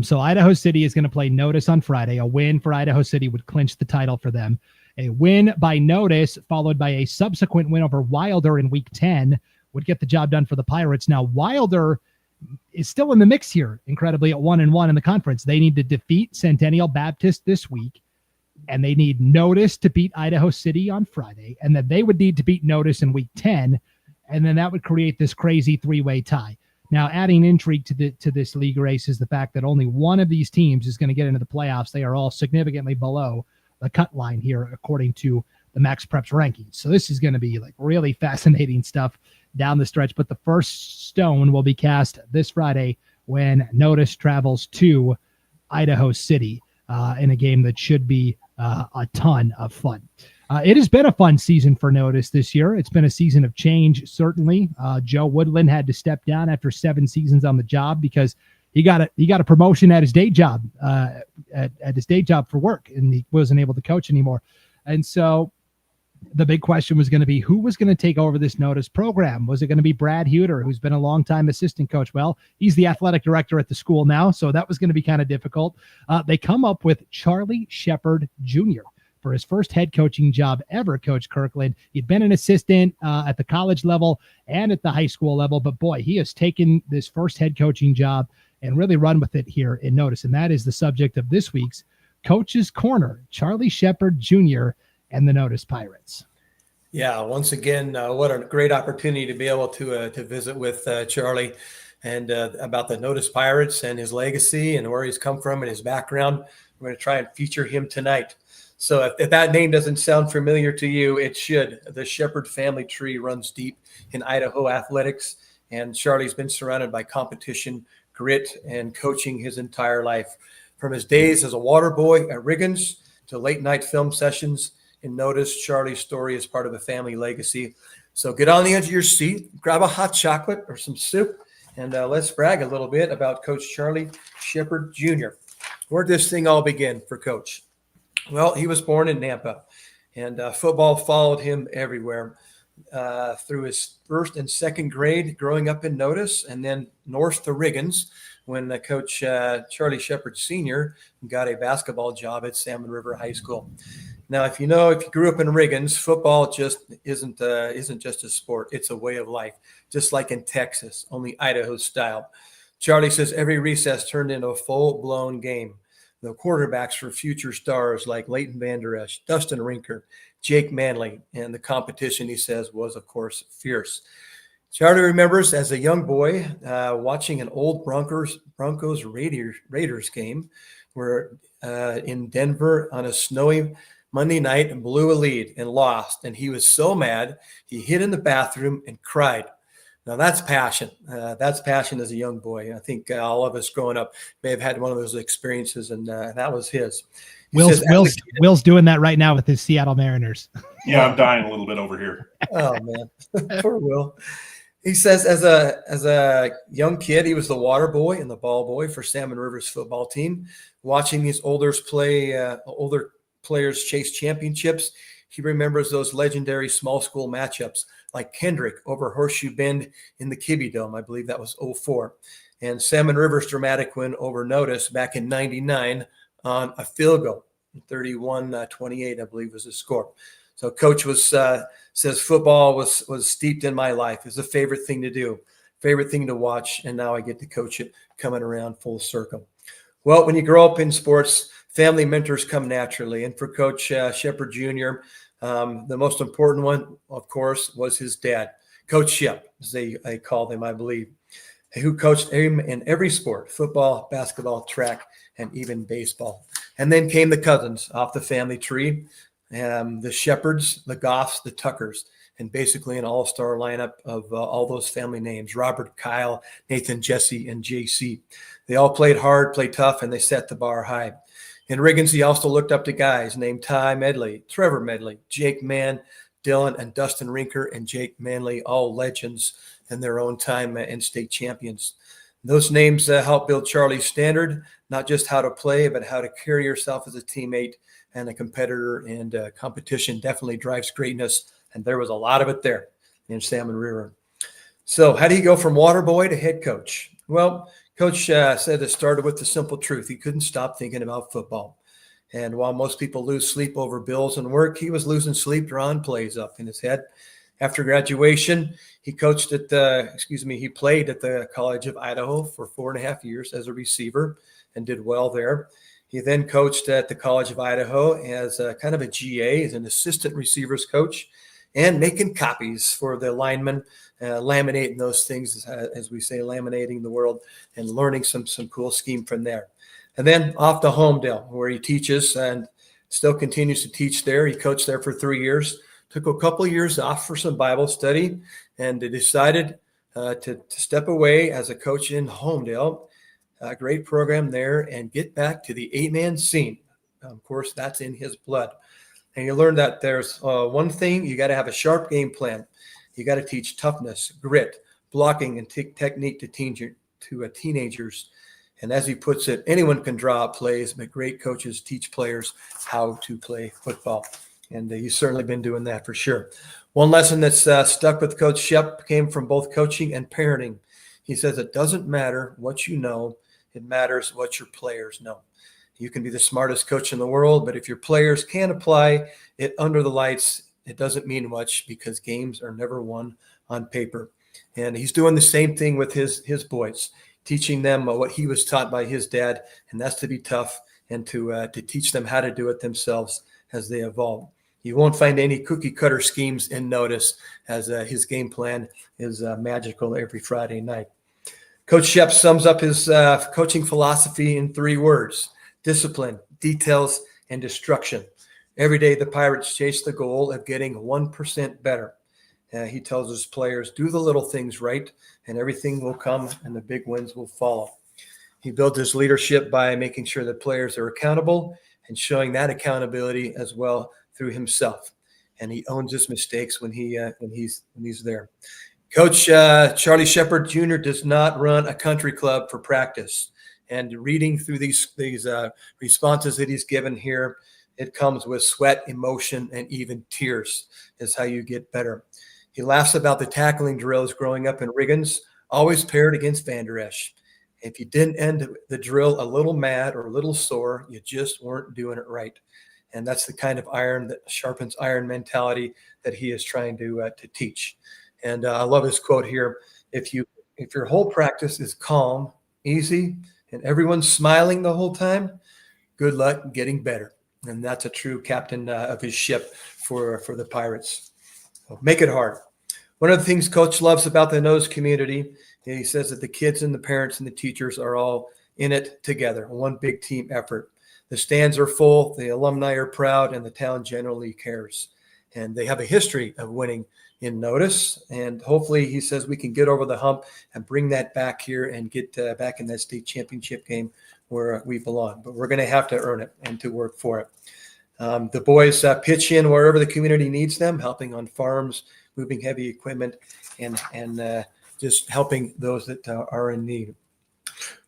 So Idaho City is going to play Notice on Friday. A win for Idaho City would clinch the title for them. A win by Notice, followed by a subsequent win over Wilder in Week 10, would get the job done for the Pirates. Now, Wilder is still in the mix here, incredibly, at 1-1 in the conference. They need to defeat Centennial Baptist this week, and they need Notice to beat Idaho City on Friday, and then they would need to beat Notice in Week 10, and then that would create this crazy 3-way tie. Now, adding intrigue to this league race is the fact that only one of these teams is going to get into the playoffs. They are all significantly below the cut line here, according to the Max Preps rankings. So this is going to be like really fascinating stuff down the stretch. But the first stone will be cast this Friday when Notice travels to Idaho City in a game that should be a ton of fun. It has been a fun season for Notice this year. It's been a season of change, certainly. Joe Woodland had to step down after 7 seasons on the job because he got a promotion at his day job, at his day job for work, and he wasn't able to coach anymore. And so the big question was going to be, who was going to take over this Notice program? Was it going to be Brad Huter, who's been a longtime assistant coach? Well, he's the athletic director at the school now, so that was going to be kind of difficult. They come up with Charlie Shepard Jr. for his first head coaching job ever, Coach Kirkland. He'd been an assistant at the college level and at the high school level, but boy, he has taken this first head coaching job and really run with it here in Notice. And that is the subject of this week's Coach's Corner, Charlie Shepard Jr. and the Notice Pirates. Yeah, once again, what a great opportunity to be able to visit with Charlie and about the Notice Pirates and his legacy and where he's come from and his background. We're going to try and feature him tonight. So if that name doesn't sound familiar to you, it should. The Shepard family tree runs deep in Idaho athletics, and Charlie's been surrounded by competition, grit, and coaching his entire life. From his days as a water boy at Riggins to late night film sessions in Notice, Charlie's story is part of a family legacy. So get on the edge of your seat, grab a hot chocolate or some soup, and let's brag a little bit about Coach Charlie Shepard Jr. Where'd this thing all begin for Coach? Well, he was born in Nampa, and football followed him everywhere through his first and second grade growing up in Notice, and then north to Riggins when Coach Charlie Shepard Sr. got a basketball job at Salmon River High School. Now, if you grew up in Riggins, football just isn't just a sport. It's a way of life, just like in Texas, only Idaho style. Charlie says every recess turned into a full-blown game. The quarterbacks for future stars like Leighton Vander Esch, Dustin Rinker, Jake Manley, and the competition, he says, was, of course, fierce. Charlie remembers as a young boy watching an old Broncos Raiders game where in Denver on a snowy Monday night and blew a lead and lost. And he was so mad, he hid in the bathroom and cried. Now that's passion. That's passion as a young boy. I think all of us growing up may have had one of those experiences, and that was his. Will's doing that right now with his Seattle Mariners. Yeah, I'm dying a little bit over here. Oh man, poor Will. He says as a young kid, he was the water boy and the ball boy for Salmon River's football team. Watching these older players chase championships, he remembers those legendary small school matchups like Kendrick over Horseshoe Bend in the Kibbe Dome. I believe that was 2004. And Salmon River's dramatic win over Notice back in 99 on a field goal. 31-28, I believe, was the score. So Coach says football was steeped in my life. It's a favorite thing to do, favorite thing to watch, and now I get to coach it, coming around full circle. Well, when you grow up in sports, family mentors come naturally. And for Coach Shepard Jr., the most important one, of course, was his dad, Coach Shep, as they called him, I believe, who coached him in every sport, football, basketball, track, and even baseball. And then came the cousins off the family tree, the Shepards, the Goffs, the Tuckers, and basically an all-star lineup of all those family names, Robert, Kyle, Nathan, Jesse, and JC. They all played hard, played tough, and they set the bar high. In Riggins, he also looked up to guys named Ty Medley, Trevor Medley, Jake Mann, Dylan, and Dustin Rinker, and Jake Manley, all legends in their own time and state champions. Those names help build Charlie's standard, not just how to play, but how to carry yourself as a teammate and a competitor, and competition definitely drives greatness. And there was a lot of it there in Salmon River. So how do you go from water boy to head coach? Well, Coach said it started with the simple truth. He couldn't stop thinking about football. And while most people lose sleep over bills and work, he was losing sleep drawing plays up in his head. After graduation, he played at the College of Idaho for 4.5 years as a receiver and did well there. He then coached at the College of Idaho as kind of a GA, as an assistant receivers coach, and making copies for the linemen, laminating those things, as we say, laminating the world, and learning some cool scheme from there. And then off to Homedale, where he teaches and still continues to teach there. He coached there for 3 years, took a couple of years off for some Bible study, and decided to step away as a coach in Homedale. A great program there, and get back to the 8-man scene. Of course, that's in his blood. And you learn that there's one thing, you got to have a sharp game plan. You got to teach toughness, grit, blocking, and technique to teenagers. And as he puts it, anyone can draw up plays, but great coaches teach players how to play football. And he's certainly been doing that for sure. One lesson that's stuck with Coach Shep came from both coaching and parenting. He says it doesn't matter what you know, it matters what your players know. You can be the smartest coach in the world, but if your players can't apply it under the lights, it doesn't mean much, because games are never won on paper. And he's doing the same thing with his boys, teaching them what he was taught by his dad, and that's to be tough and to teach them how to do it themselves as they evolve. You won't find any cookie cutter schemes in Notice, as his game plan is magical every Friday night. Coach Shep sums up his coaching philosophy in 3 words: discipline, details, and destruction. Every day the Pirates chase the goal of getting 1% better. He tells his players, do the little things right, and everything will come, and the big wins will follow. He builds his leadership by making sure that players are accountable and showing that accountability as well through himself. And he owns his mistakes when he's there. Coach Charlie Shepard Jr. does not run a country club for practice. And reading through these responses that he's given here, it comes with sweat, emotion, and even tears is how you get better. He laughs about the tackling drills growing up in Riggins, always paired against Van Der Esch. If you didn't end the drill a little mad or a little sore, you just weren't doing it right. And that's the kind of iron that sharpens iron mentality that he is trying to teach. And I love his quote here: if your whole practice is calm, easy, and everyone's smiling the whole time, good luck getting better. And that's a true captain of his ship for the Pirates. So make it hard. One of the things Coach loves about the Notice community, he says that the kids and the parents and the teachers are all in it together, one big team effort. The stands are full, the alumni are proud, and the town generally cares. And they have a history of winning in Notice. And hopefully, he says, we can get over the hump and bring that back here and get back in that state championship game where we belong. But we're going to have to earn it and to work for it. The boys pitch in wherever the community needs them, helping on farms, moving heavy equipment, and just helping those that are in need.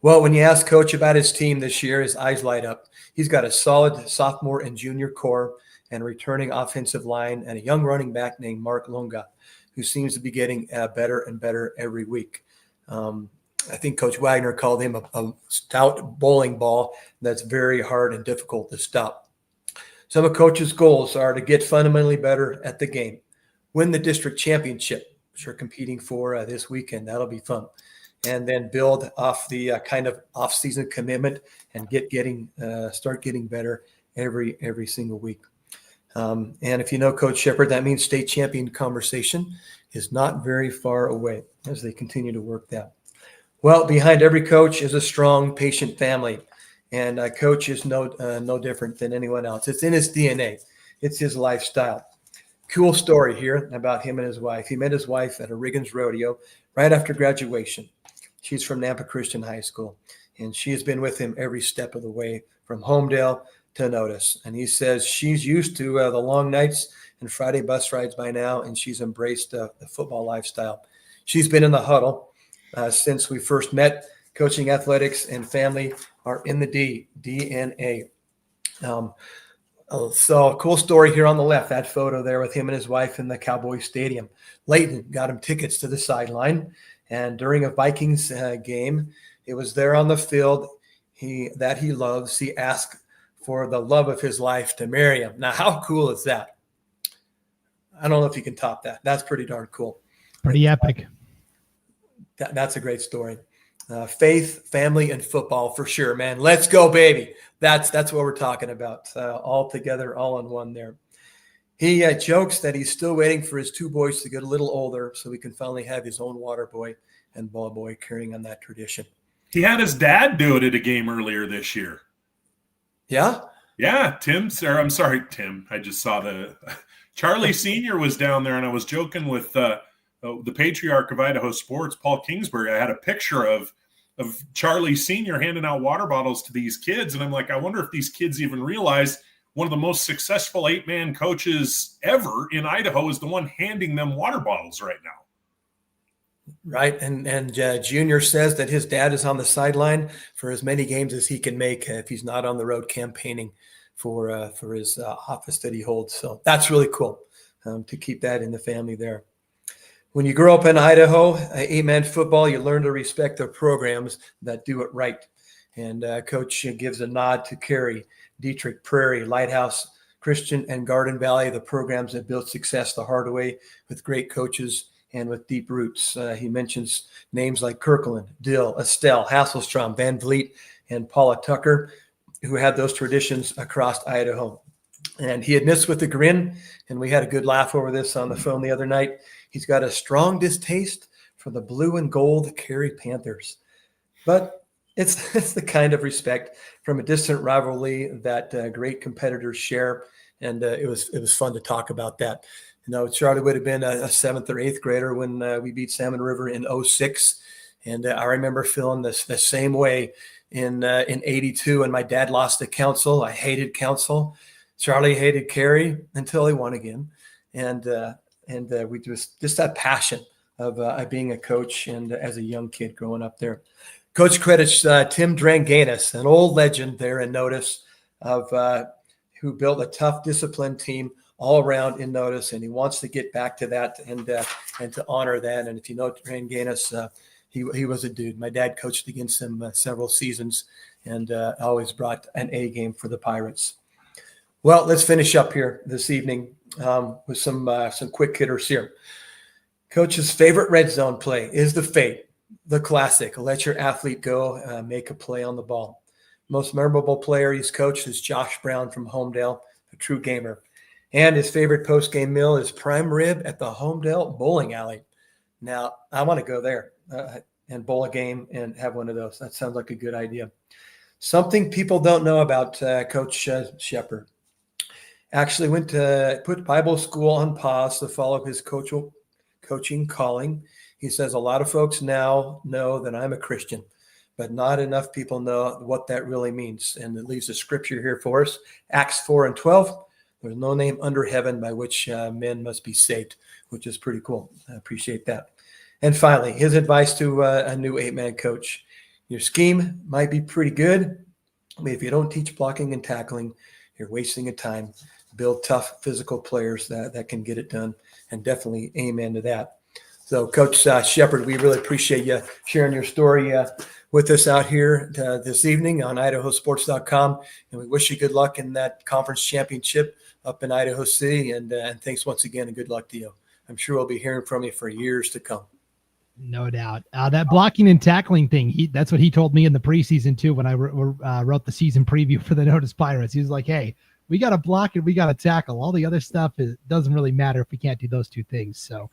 Well, when you ask Coach about his team this year, his eyes light up. He's got a solid sophomore and junior core and a returning offensive line and a young running back named Mark Longa, who seems to be getting better and better every week. I think Coach Wagner called him a stout bowling ball that's very hard and difficult to stop. Some of Coach's goals are to get fundamentally better at the game, win the district championship, which we're competing for this weekend. That'll be fun. And then build off the kind of off-season commitment and start getting better every single week. And if you know Coach Shepard, that means state champion conversation is not very far away as they continue to work that. Well, behind every coach is a strong, patient family. And Coach is no different than anyone else. It's in his DNA. It's his lifestyle. Cool story here about him and his wife. He met his wife at a Riggins rodeo right after graduation. She's from Nampa Christian High School, and she has been with him every step of the way from Homedale to Notice. And he says she's used to the long nights and Friday bus rides by now, and she's embraced the football lifestyle. She's been in the huddle since we first met. Coaching, athletics, and family are in the DNA. So a cool story here on the left, that photo there with him and his wife in the Cowboy Stadium. Leighton got him tickets to the sideline, and during a Vikings game, it was there on the field that he loves. He asked for the love of his life to marry him. Now, how cool is that? I don't know if you can top that. That's pretty darn cool. Pretty epic. That's a great story. Faith, family, and football for sure, man. Let's go, baby. That's what we're talking about. All together, all in one there. He jokes that he's still waiting for his two boys to get a little older so he can finally have his own water boy and ball boy carrying on that tradition. He had his dad do it at a game earlier this year. Yeah? Yeah, Tim. I just saw Charlie Sr. was down there, and I was joking with the patriarch of Idaho sports, Paul Kingsbury. I had a picture of Charlie Sr. handing out water bottles to these kids. And I'm like, I wonder if these kids even realize one of the most successful 8-man coaches ever in Idaho is the one handing them water bottles right now. Right. And Junior says that his dad is on the sideline for as many games as he can make if he's not on the road campaigning for his office that he holds. So that's really cool to keep that in the family there. When you grow up in Idaho, 8-man football, you learn to respect the programs that do it right. And Coach gives a nod to Cary, Dietrich, Prairie, Lighthouse, Christian, and Garden Valley, the programs that built success the hard way with great coaches and with deep roots. He mentions names like Kirkland, Dill, Estelle, Hasselstrom, Van Vliet, and Paula Tucker, who had those traditions across Idaho. And he admits with a grin, and we had a good laugh over this on the phone the other night, he's got a strong distaste for the blue and gold Cary Panthers. But it's the kind of respect from a distant rivalry that great competitors share. And it was fun to talk about that. You know, Charlie would have been a 7th or 8th grader when we beat Salmon River in 2006. And I remember feeling the same way in 82 when my dad lost to Council. I hated Council. Charlie hated Cary until he won again. And we just that passion of being a coach and as a young kid growing up there. Coach credits Tim Dranganis, an old legend there in Notice, of who built a tough, disciplined team all around in Notice, and he wants to get back to that and to honor that. And if you know Dranganis, he was a dude. My dad coached against him several seasons and always brought an A game for the Pirates. Well, let's finish up here this evening with some quick hitters here. Coach's favorite red zone play is the fade, the classic. Let your athlete go, make a play on the ball. Most memorable player he's coached is Josh Brown from Homedale, a true gamer. And his favorite post-game meal is prime rib at the Homedale Bowling Alley. Now, I want to go there and bowl a game and have one of those. That sounds like a good idea. Something people don't know about Coach Shepard. Actually went to put Bible school on pause to follow his coaching calling. He says, a lot of folks now know that I'm a Christian, but not enough people know what that really means. And it leaves a scripture here for us, Acts 4:12. There's no name under heaven by which men must be saved, which is pretty cool. I appreciate that. And finally, his advice to a new 8-man coach. Your scheme might be pretty good, but if you don't teach blocking and tackling, you're wasting your time. Build tough physical players that can get it done, and definitely amen to that. So, Coach Shepard, we really appreciate you sharing your story with us out here this evening on IdahoSports.com, and we wish you good luck in that conference championship up in Idaho City, and thanks once again, and good luck to you. I'm sure we'll be hearing from you for years to come. No doubt. That blocking and tackling thing, that's what he told me in the preseason too when I wrote the season preview for the Notice Pirates. He was like, hey, we got to block and we got to tackle. All the other stuff doesn't really matter if we can't do those two things. So,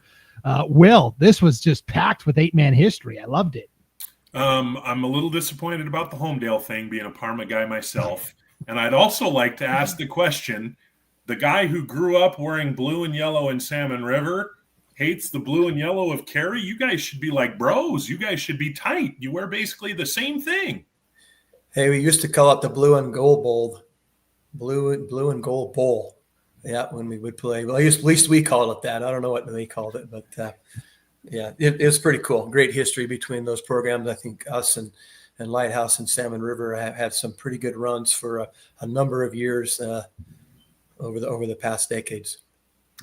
Will, this was just packed with 8-man history. I loved it. I'm a little disappointed about the Homedale thing, being a Parma guy myself. And I'd also like to ask the question, the guy who grew up wearing blue and yellow in Salmon River hates the blue and yellow of Cary. You guys should be like bros. You guys should be tight. You wear basically the same thing. Hey, we used to call it the blue and gold bowl. Blue and gold bowl. Yeah, when we would play. Well, at least we called it that. I don't know what they called it, but yeah, it was pretty cool. Great history between those programs. I think us and Lighthouse and Salmon River have had some pretty good runs for a number of years over the past decades.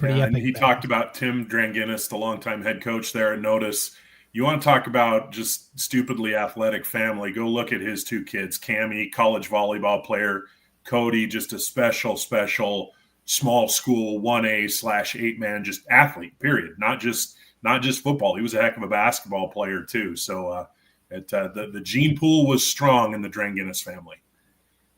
Yeah, and he talked about Tim Dranginis, the longtime head coach there, and Notice. You want to talk about just stupidly athletic family, go look at his two kids, Cammie, college volleyball player, Cody, just a special small school 1A/8-man just athlete, period. Not just football. He was a heck of a basketball player too. So the gene pool was strong in the Dranginis family.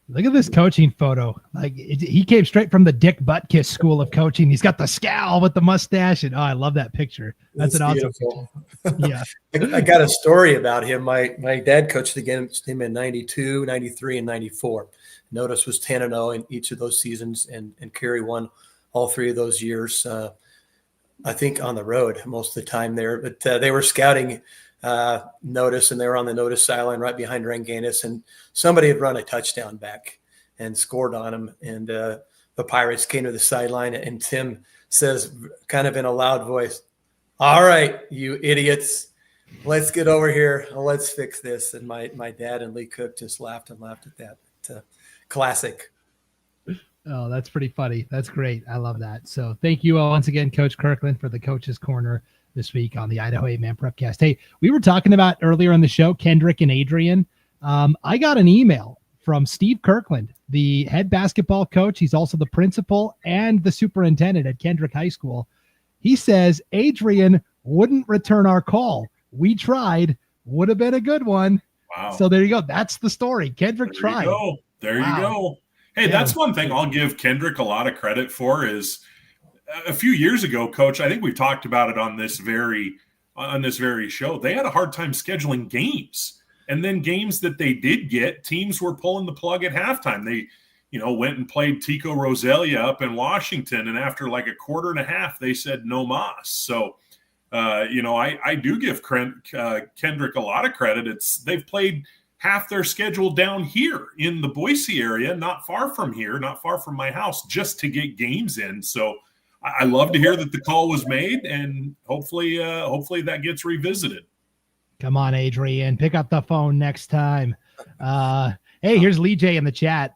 Look at this coaching photo. Like he came straight from the Dick Butkus School of Coaching. He's got the scowl with the mustache, and I love that picture. That's an awesome picture. Yeah, I got a story about him. My dad coached against him in 92, 93, and 94. Notice was 10-0 in each of those seasons, and Cary won all three of those years. I think on the road most of the time there, but they were scouting Notice, and they were on the Notice sideline right behind Dranginis, and somebody had run a touchdown back and scored on him, and the Pirates came to the sideline, and Tim says, kind of in a loud voice, "All right, you idiots, let's get over here and let's fix this." And my dad and Lee Cook just laughed at that. Classic. Oh, that's pretty funny. That's great. I love that. So thank you once again, Coach Kirkland, for the Coach's Corner this week on the Idaho 8-Man Prepcast. Hey, we were talking about earlier in the show, Kendrick and Adrian. I got an email from Steve Kirkland, the head basketball coach. He's also the principal and the superintendent at Kendrick High School. He says Adrian wouldn't return our call. We tried. Would have been a good one. Wow. So there you go. That's the story. Kendrick tried. There you go. Hey, that's one thing I'll give Kendrick a lot of credit for is a few years ago, Coach, I think we've talked about it on this very show. They had a hard time scheduling games. And then games that they did get, teams were pulling the plug at halftime. They, went and played Tico Rosalia up in Washington, and after like a quarter and a half, they said no mas. So, I do give Kendrick a lot of credit. They've played half their schedule down here in the Boise area, not far from here, not far from my house, just to get games in. So I love to hear that the call was made, and hopefully that gets revisited. Come on, Adrian, pick up the phone next time. Hey, here's Lee J in the chat.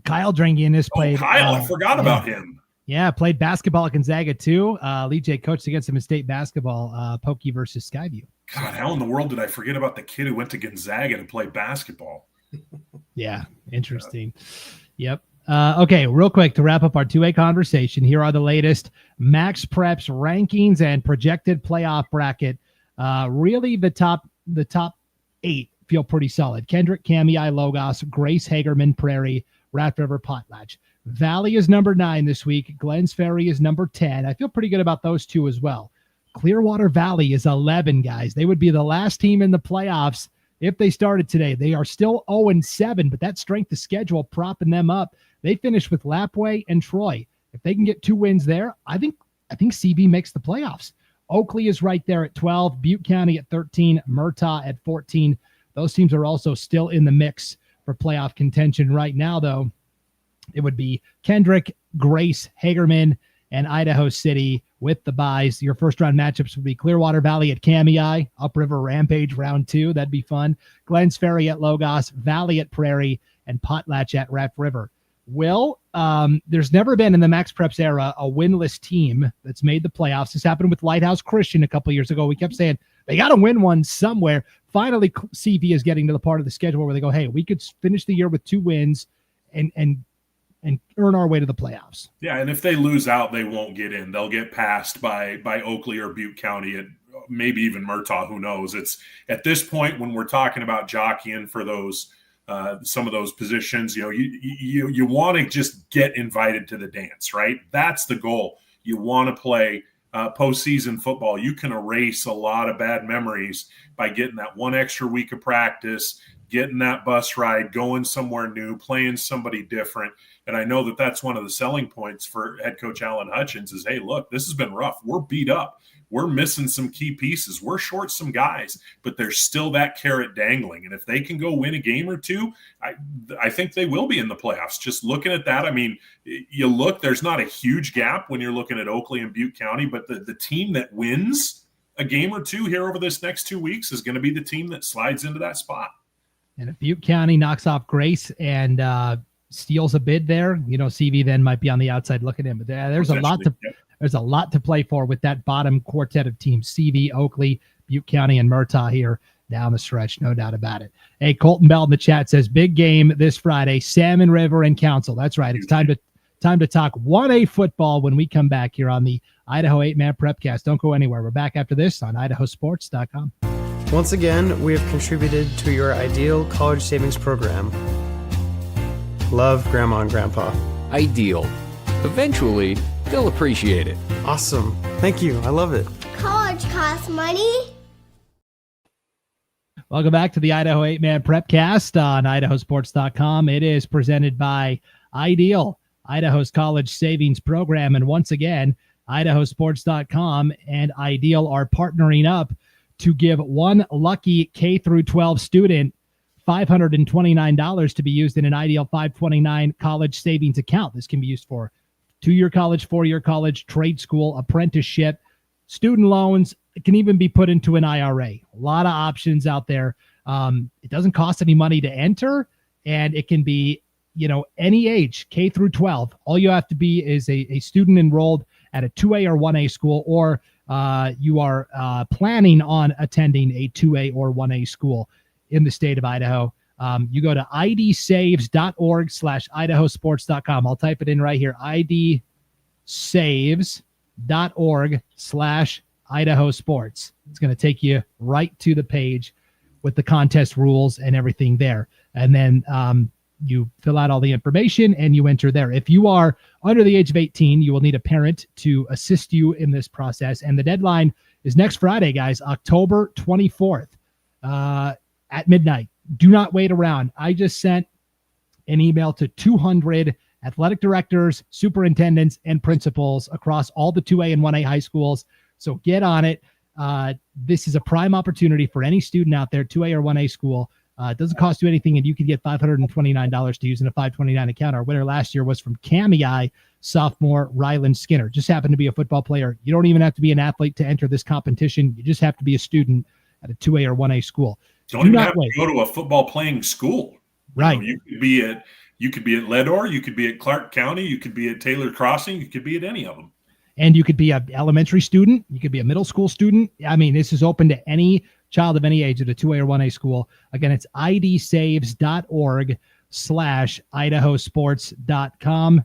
Kyle Dranginis played. Kyle, I forgot about him. Yeah, played basketball at Gonzaga too. Lee J coached against him in state basketball, Pokey versus Skyview. God, how in the world did I forget about the kid who went to Gonzaga to play basketball? Yeah, interesting. Yep. Okay, real quick to wrap up our 2A conversation. Here are the latest Max Preps rankings and projected playoff bracket. Really, the top 8 feel pretty solid. Kendrick, Cammie, Logos, Grace, Hagerman, Prairie, Rat River, Potlatch. Valley is number 9 this week. Glens Ferry is number 10. I feel pretty good about those two as well. Clearwater Valley is 11, guys. They would be the last team in the playoffs if they started today. They are still 0-7, but that strength of schedule propping them up. They finished with Lapwai and Troy. If they can get 2 wins there, I think CV makes the playoffs. Oakley is right there at 12, Butte County at 13, Murtaugh at 14. Those teams are also still in the mix for playoff contention right now, though. It would be Kendrick, Grace, Hagerman, and Idaho City with the byes. Your first-round matchups would be Clearwater Valley at Kamei, Upriver Rampage round 2. That'd be fun. Glens Ferry at Logos, Valley at Prairie, and Potlatch at Rat River. Will, there's never been in the Max Preps era a winless team that's made the playoffs. This happened with Lighthouse Christian a couple years ago. We kept saying they got to win one somewhere. Finally, CV is getting to the part of the schedule where they go, hey, we could finish the year with 2 wins and earn our way to the playoffs. Yeah, and if they lose out, they won't get in. They'll get passed by Oakley or Butte County, and maybe even Murtaugh. Who knows? It's at this point when we're talking about jockeying for those some of those positions. You want to just get invited to the dance, right? That's the goal. You want to play postseason football. You can erase a lot of bad memories by getting that one extra week of practice, getting that bus ride, going somewhere new, playing somebody different. And I know that that's one of the selling points for head coach Alan Hutchins is, hey, look, this has been rough. We're beat up. We're missing some key pieces. We're short some guys, but there's still that carrot dangling. And if they can go win a game or two, I think they will be in the playoffs. Just looking at that, I mean, you look, there's not a huge gap when you're looking at Oakley and Butte County, but the team that wins a game or two here over this next 2 weeks is going to be the team that slides into that spot. And if Butte County knocks off Grace and steals a bid there, CV then might be on the outside looking in. But there's a lot to play for with that bottom quartet of teams: CV, Oakley, Butte County, and Murtaugh here down the stretch, no doubt about it. Hey, Colton Bell in the chat says big game this Friday: Salmon River and Council. That's right. It's time to talk 1A football when we come back here on the Idaho 8-Man Prepcast. Don't go anywhere. We're back after this on IdahoSports.com. Once again, we have contributed to your ideal college savings program. Love, Grandma and Grandpa. Ideal. Eventually, they'll appreciate it. Awesome. Thank you. I love it. College costs money. Welcome back to the Idaho 8-Man Prepcast on IdahoSports.com. It is presented by Ideal, Idaho's college savings program. And once again, IdahoSports.com and Ideal are partnering up to give one lucky K-12 student $529 to be used in an Ideal 529 college savings account. This can be used for 2-year college, 4-year college, trade school, apprenticeship, student loans. It can even be put into an IRA. A lot of options out there. It doesn't cost any money to enter, and it can be, any age, K through 12. All you have to be is a student enrolled at a 2A or 1A school, or you are planning on attending a 2A or 1A school in the state of Idaho. You go to idsaves.org/IdahoSports.com. I'll type it in right here, idsaves.org/IdahoSports. It's going to take you right to the page with the contest rules and everything there. And then you fill out all the information and you enter there. If you are under the age of 18, you will need a parent to assist you in this process. And the deadline is next Friday, guys, October 24th at midnight. Do not wait around. I just sent an email to 200 athletic directors, superintendents, and principals across all the 2A and 1A high schools. So get on it. This is a prime opportunity for any student out there, 2A or 1A school. It doesn't cost you anything, and you can get $529 to use in a 529 account. Our winner last year was from Kamei sophomore Ryland Skinner. Just happened to be a football player. You don't even have to be an athlete to enter this competition. You just have to be a student at a 2A or 1A school. Don't even have to go to a football playing school. Right. You could be at Leadore, you could be at Clark County, you could be at Taylor Crossing, you could be at any of them. And you could be an elementary student. You could be a middle school student. I mean, this is open to any child of any age at a 2A or 1A school. Again, it's idsaves.org/IdahoSports.com,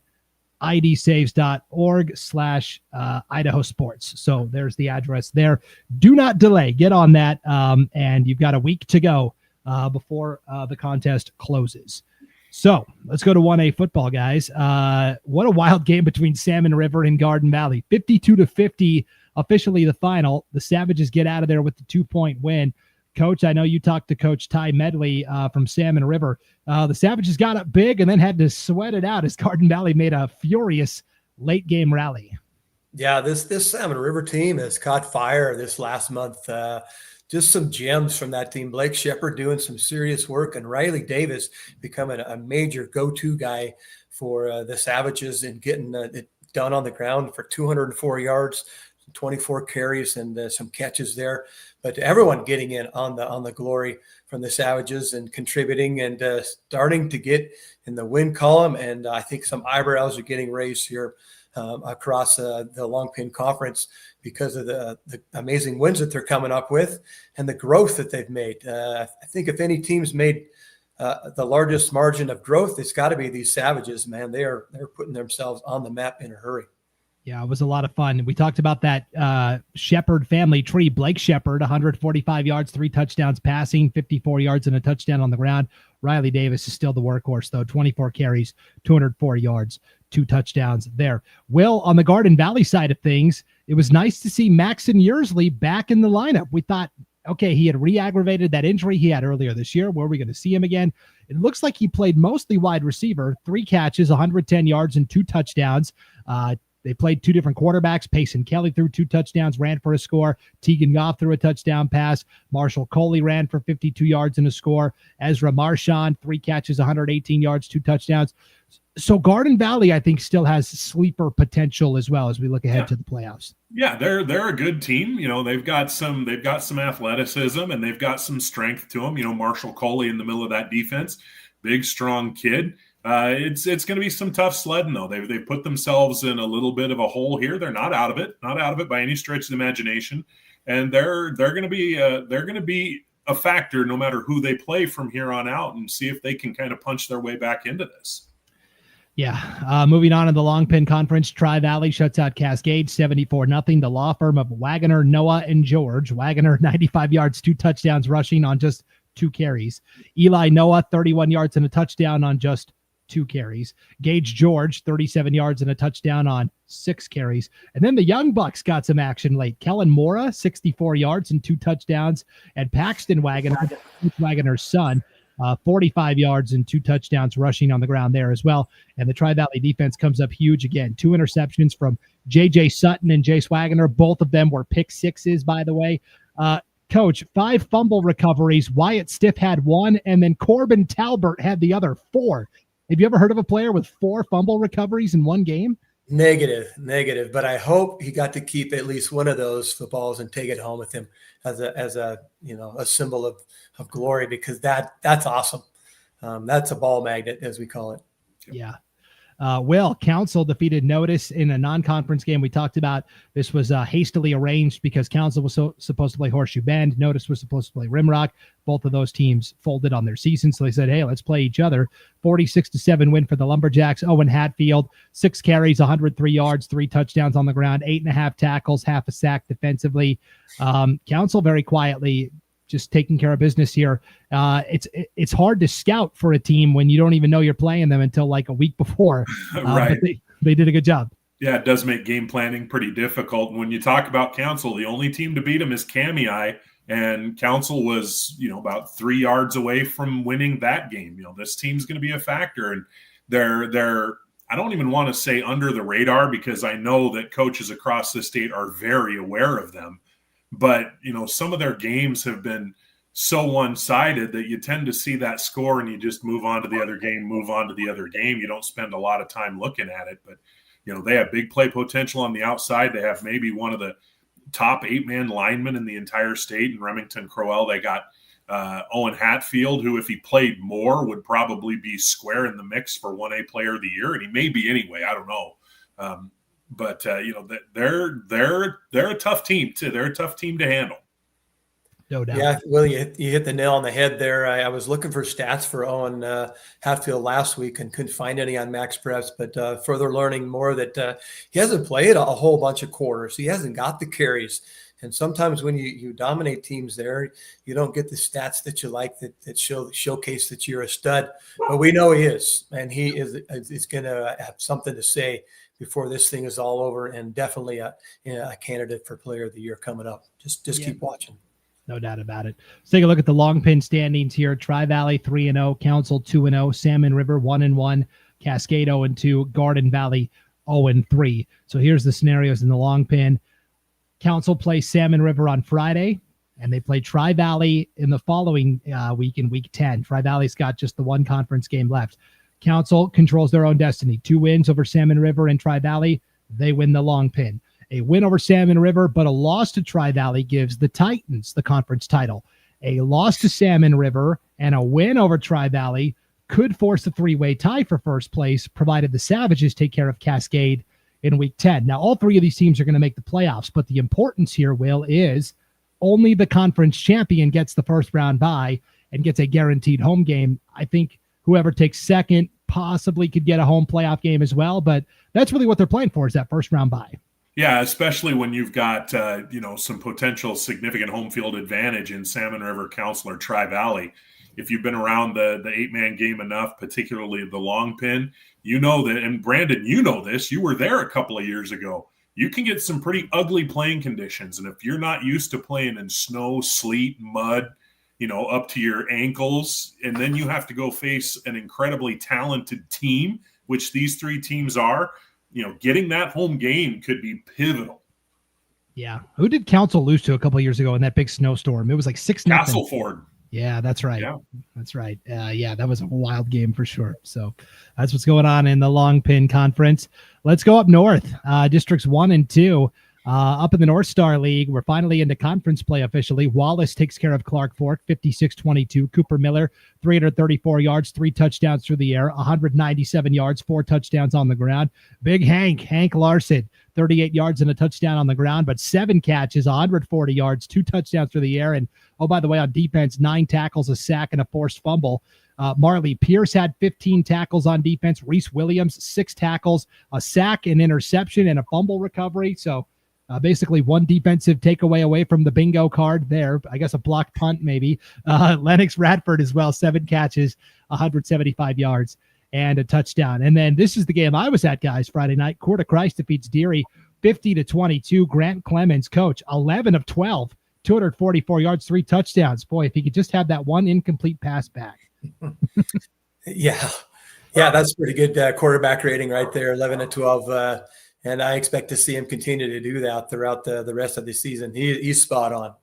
idsaves.org/IdahoSports. So there's the address there. Do not delay. Get on that. And you've got a week to go before the contest closes. So let's go to 1A football, guys. What a wild game between Salmon River and Garden Valley. 52-50, officially the final. The Savages get out of there with the 2-point win. Coach, I know you talked to Coach Ty Medley from Salmon River. The Savages got up big and then had to sweat it out as Garden Valley made a furious late game rally. Yeah, this Salmon River team has caught fire this last month. Just some gems from that team. Blake Shepard doing some serious work, and Riley Davis becoming a major go-to guy for the Savages and getting it done on the ground for 204 yards, 24 carries, and some catches there. But everyone getting in on the glory from the Savages and contributing and starting to get in the win column. And I think some eyebrows are getting raised here across the Longpin Conference because of the amazing wins that they're coming up with and the growth that they've made. I think if any team's made the largest margin of growth, it's got to be these Savages, man. They're putting themselves on the map in a hurry. Yeah, it was a lot of fun. We talked about that Shepard family tree. Blake Shepard, 145 yards, 3 touchdowns passing, 54 yards and a touchdown on the ground. Riley Davis is still the workhorse, though. 24 carries, 204 yards, 2 touchdowns there. Will, on the Garden Valley side of things, it was nice to see Maxon Yearsley back in the lineup. We thought, okay, he had re-aggravated that injury he had earlier this year. Where are we going to see him again? It looks like he played mostly wide receiver, 3 catches, 110 yards, and 2 touchdowns. They played 2 different quarterbacks. Payson Kelly threw 2 touchdowns, ran for a score. Tegan Goff threw a touchdown pass. Marshall Coley ran for 52 yards and a score. Ezra Marchand, 3 catches, 118 yards, 2 touchdowns. So Garden Valley, I think, still has sleeper potential as well as we look ahead to the playoffs. Yeah, they're a good team. You know, they've got some athleticism and they've got some strength to them. You know, Marshall Coley in the middle of that defense, big, strong kid. It's going to be some tough sledding, though. They've put themselves in a little bit of a hole here. They're not out of it by any stretch of the imagination, and they're going to be a factor no matter who they play from here on out, and see if they can kind of punch their way back into this. Yeah. Moving on in the Longpin Conference, Tri-Valley shuts out Cascade 74-0. The law firm of Wagoner, Noah, and George. Wagoner 95 yards, 2 touchdowns rushing on just 2 carries. Eli Noah 31 yards and a touchdown on just 2 carries. Gage George, 37 yards and a touchdown on 6 carries. And then the Young Bucks got some action late. Kellen Mora, 64 yards and 2 touchdowns. And Paxton Wagoner's son, 45 yards and 2 touchdowns rushing on the ground there as well. And the Tri-Valley defense comes up huge again. 2 interceptions from J.J. Sutton and Jace Wagoner. Both of them were pick sixes, by the way. Coach, 5 fumble recoveries. Wyatt Stiff had 1, and then Corbin Talbert had the other 4. Have you ever heard of a player with 4 fumble recoveries in one game? Negative. But I hope he got to keep at least one of those footballs and take it home with him as a symbol of glory, because that's awesome. That's a ball magnet, as we call it. Yeah. Will, Council defeated Notice in a non-conference game. We talked about this was hastily arranged because Council was supposed to play Horseshoe Bend. Notice was supposed to play Rimrock. Both of those teams folded on their season, so they said, hey, let's play each other. 46-7 win for the Lumberjacks. Owen Hatfield, 6 carries, 103 yards, 3 touchdowns on the ground, 8.5 tackles, half a sack defensively. Council very quietly just taking care of business here. It's hard to scout for a team when you don't even know you're playing them until like a week before. Right. But they did a good job. Yeah, it does make game planning pretty difficult. When you talk about Council, the only team to beat them is Kamei, and Council was, about 3 yards away from winning that game. This team's going to be a factor, and they're I don't even want to say under the radar, because I know that coaches across the state are very aware of them. But, some of their games have been so one-sided that you tend to see that score and you just move on to the other game. You don't spend a lot of time looking at it. But, they have big play potential on the outside. They have maybe one of the top 8-man linemen in the entire state in Remington Crowell. They got Owen Hatfield, who, if he played more, would probably be square in the mix for 1A Player of the Year. And he may be anyway. I don't know. But they're a tough team too. They're a tough team to handle. No doubt. Yeah, Will, you hit the nail on the head there. I was looking for stats for Owen Hatfield last week and couldn't find any on Max Preps, but further learning more that he hasn't played a whole bunch of quarters. He hasn't got the carries And sometimes when you dominate teams there, you don't get the stats that you like that showcase that you're a stud. But we know he is, and he is going to have something to say before this thing is all over, and definitely a candidate for Player of the Year coming up. Just keep watching. No doubt about it. Let's take a look at the long pin standings here. Tri-Valley 3-0, Council 2-0, Salmon River 1-1, Cascade 0-2, Garden Valley 0-3. So here's the scenarios in the long pin. Council plays Salmon River on Friday, and they play Tri-Valley in the following week in week 10. Tri-Valley's got just the one conference game left. Council controls their own destiny. 2 wins over Salmon River and Tri-Valley. They win the long pin. A win over Salmon River, but a loss to Tri-Valley gives the Titans the conference title. A loss to Salmon River and a win over Tri-Valley could force a 3-way tie for first place, provided the Savages take care of Cascade in week 10. Now, all 3 of these teams are going to make the playoffs, but the importance here, Will, is only the conference champion gets the first round bye and gets a guaranteed home game. I think whoever takes second possibly could get a home playoff game as well, but that's really what they're playing for, is that first round bye. Yeah, especially when you've got, some potential significant home field advantage in Salmon River, Council, or Tri-Valley. If you've been around the 8-man game enough, particularly the long pin, you know that, and Brandon, you know this, you were there a couple of years ago. You can get some pretty ugly playing conditions. And if you're not used to playing in snow, sleet, mud, up to your ankles, and then you have to go face an incredibly talented team, which these 3 teams are, getting that home game could be pivotal. Yeah. Who did Council lose to a couple of years ago in that big snowstorm? It was like 6-0. Castleford. Yeah, that's right. Yeah. That's right. That was a wild game for sure. So that's what's going on in the long pin conference. Let's go up north. Districts 1 and 2. Up in the North Star League, we're finally into conference play officially. Wallace takes care of Clark Fork, 56-22. Cooper Miller, 334 yards, 3 touchdowns through the air, 197 yards, 4 touchdowns on the ground. Big Hank Larson, 38 yards and a touchdown on the ground, but 7 catches, 140 yards, 2 touchdowns through the air. And, oh, by the way, on defense, 9 tackles, a sack, and a forced fumble. Marley Pierce had 15 tackles on defense. Reese Williams, 6 tackles, a sack, an interception, and a fumble recovery. So, basically one defensive takeaway away from the bingo card there. I guess a blocked punt maybe. Lennox Radford as well, 7 catches, 175 yards, and a touchdown. And then this is the game I was at, guys, Friday night. Coeur d'Alene defeats Deary 50-22. Grant Clemens, coach, 11 of 12, 244 yards, 3 touchdowns. Boy, if he could just have that one incomplete pass back. Yeah, that's pretty good quarterback rating right there, 11-12. And I expect to see him continue to do that throughout the rest of the season. He's spot on.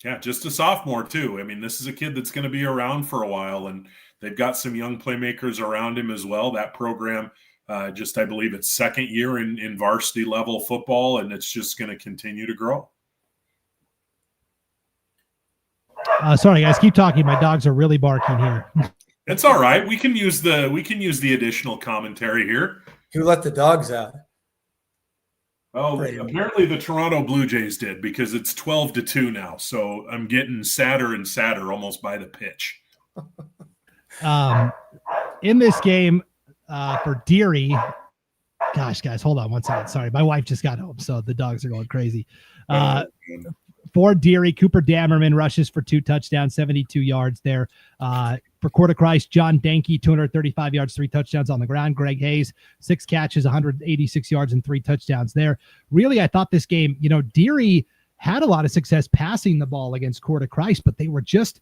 Yeah, just a sophomore too. I mean, this is a kid that's going to be around for a while, and they've got some young playmakers around him as well. That program, I believe it's 2nd year in varsity level football, and it's just going to continue to grow. Sorry, guys, keep talking. My dogs are really barking here. It's all right. We can use the additional commentary here. Who let the dogs out? Oh, apparently the Toronto Blue Jays did, because it's 12-2 now. So I'm getting sadder and sadder almost by the pitch. In this game for Deary, gosh, guys, hold on one second. Sorry, my wife just got home, so the dogs are going crazy. For Deary, Cooper Dammerman rushes for 2 touchdowns, 72 yards there. For Coeur d'Alene, John Danke, 235 yards, 3 touchdowns on the ground. Greg Hayes, 6 catches, 186 yards, and 3 touchdowns there. Really, I thought this game, Deary had a lot of success passing the ball against Coeur d'Alene, but they were just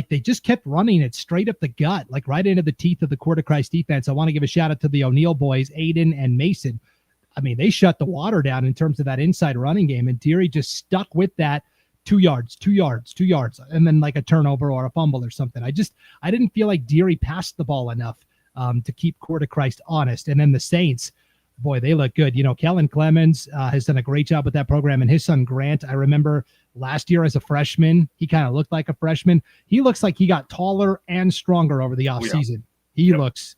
they just kept running it straight up the gut, like right into the teeth of the Coeur d'Alene defense. I want to give a shout out to the O'Neill boys, Aiden and Mason. I mean, they shut the water down in terms of that inside running game, and Deary just stuck with that. 2 yards, and then like a turnover or a fumble or something. I didn't feel like Deary passed the ball enough to keep Coeur d'Alene honest. And then the Saints, boy, they look good. Kellen Clemens has done a great job with that program, and his son Grant, I remember last year as a freshman, he kind of looked like a freshman. He looks like he got taller and stronger over the offseason. He looks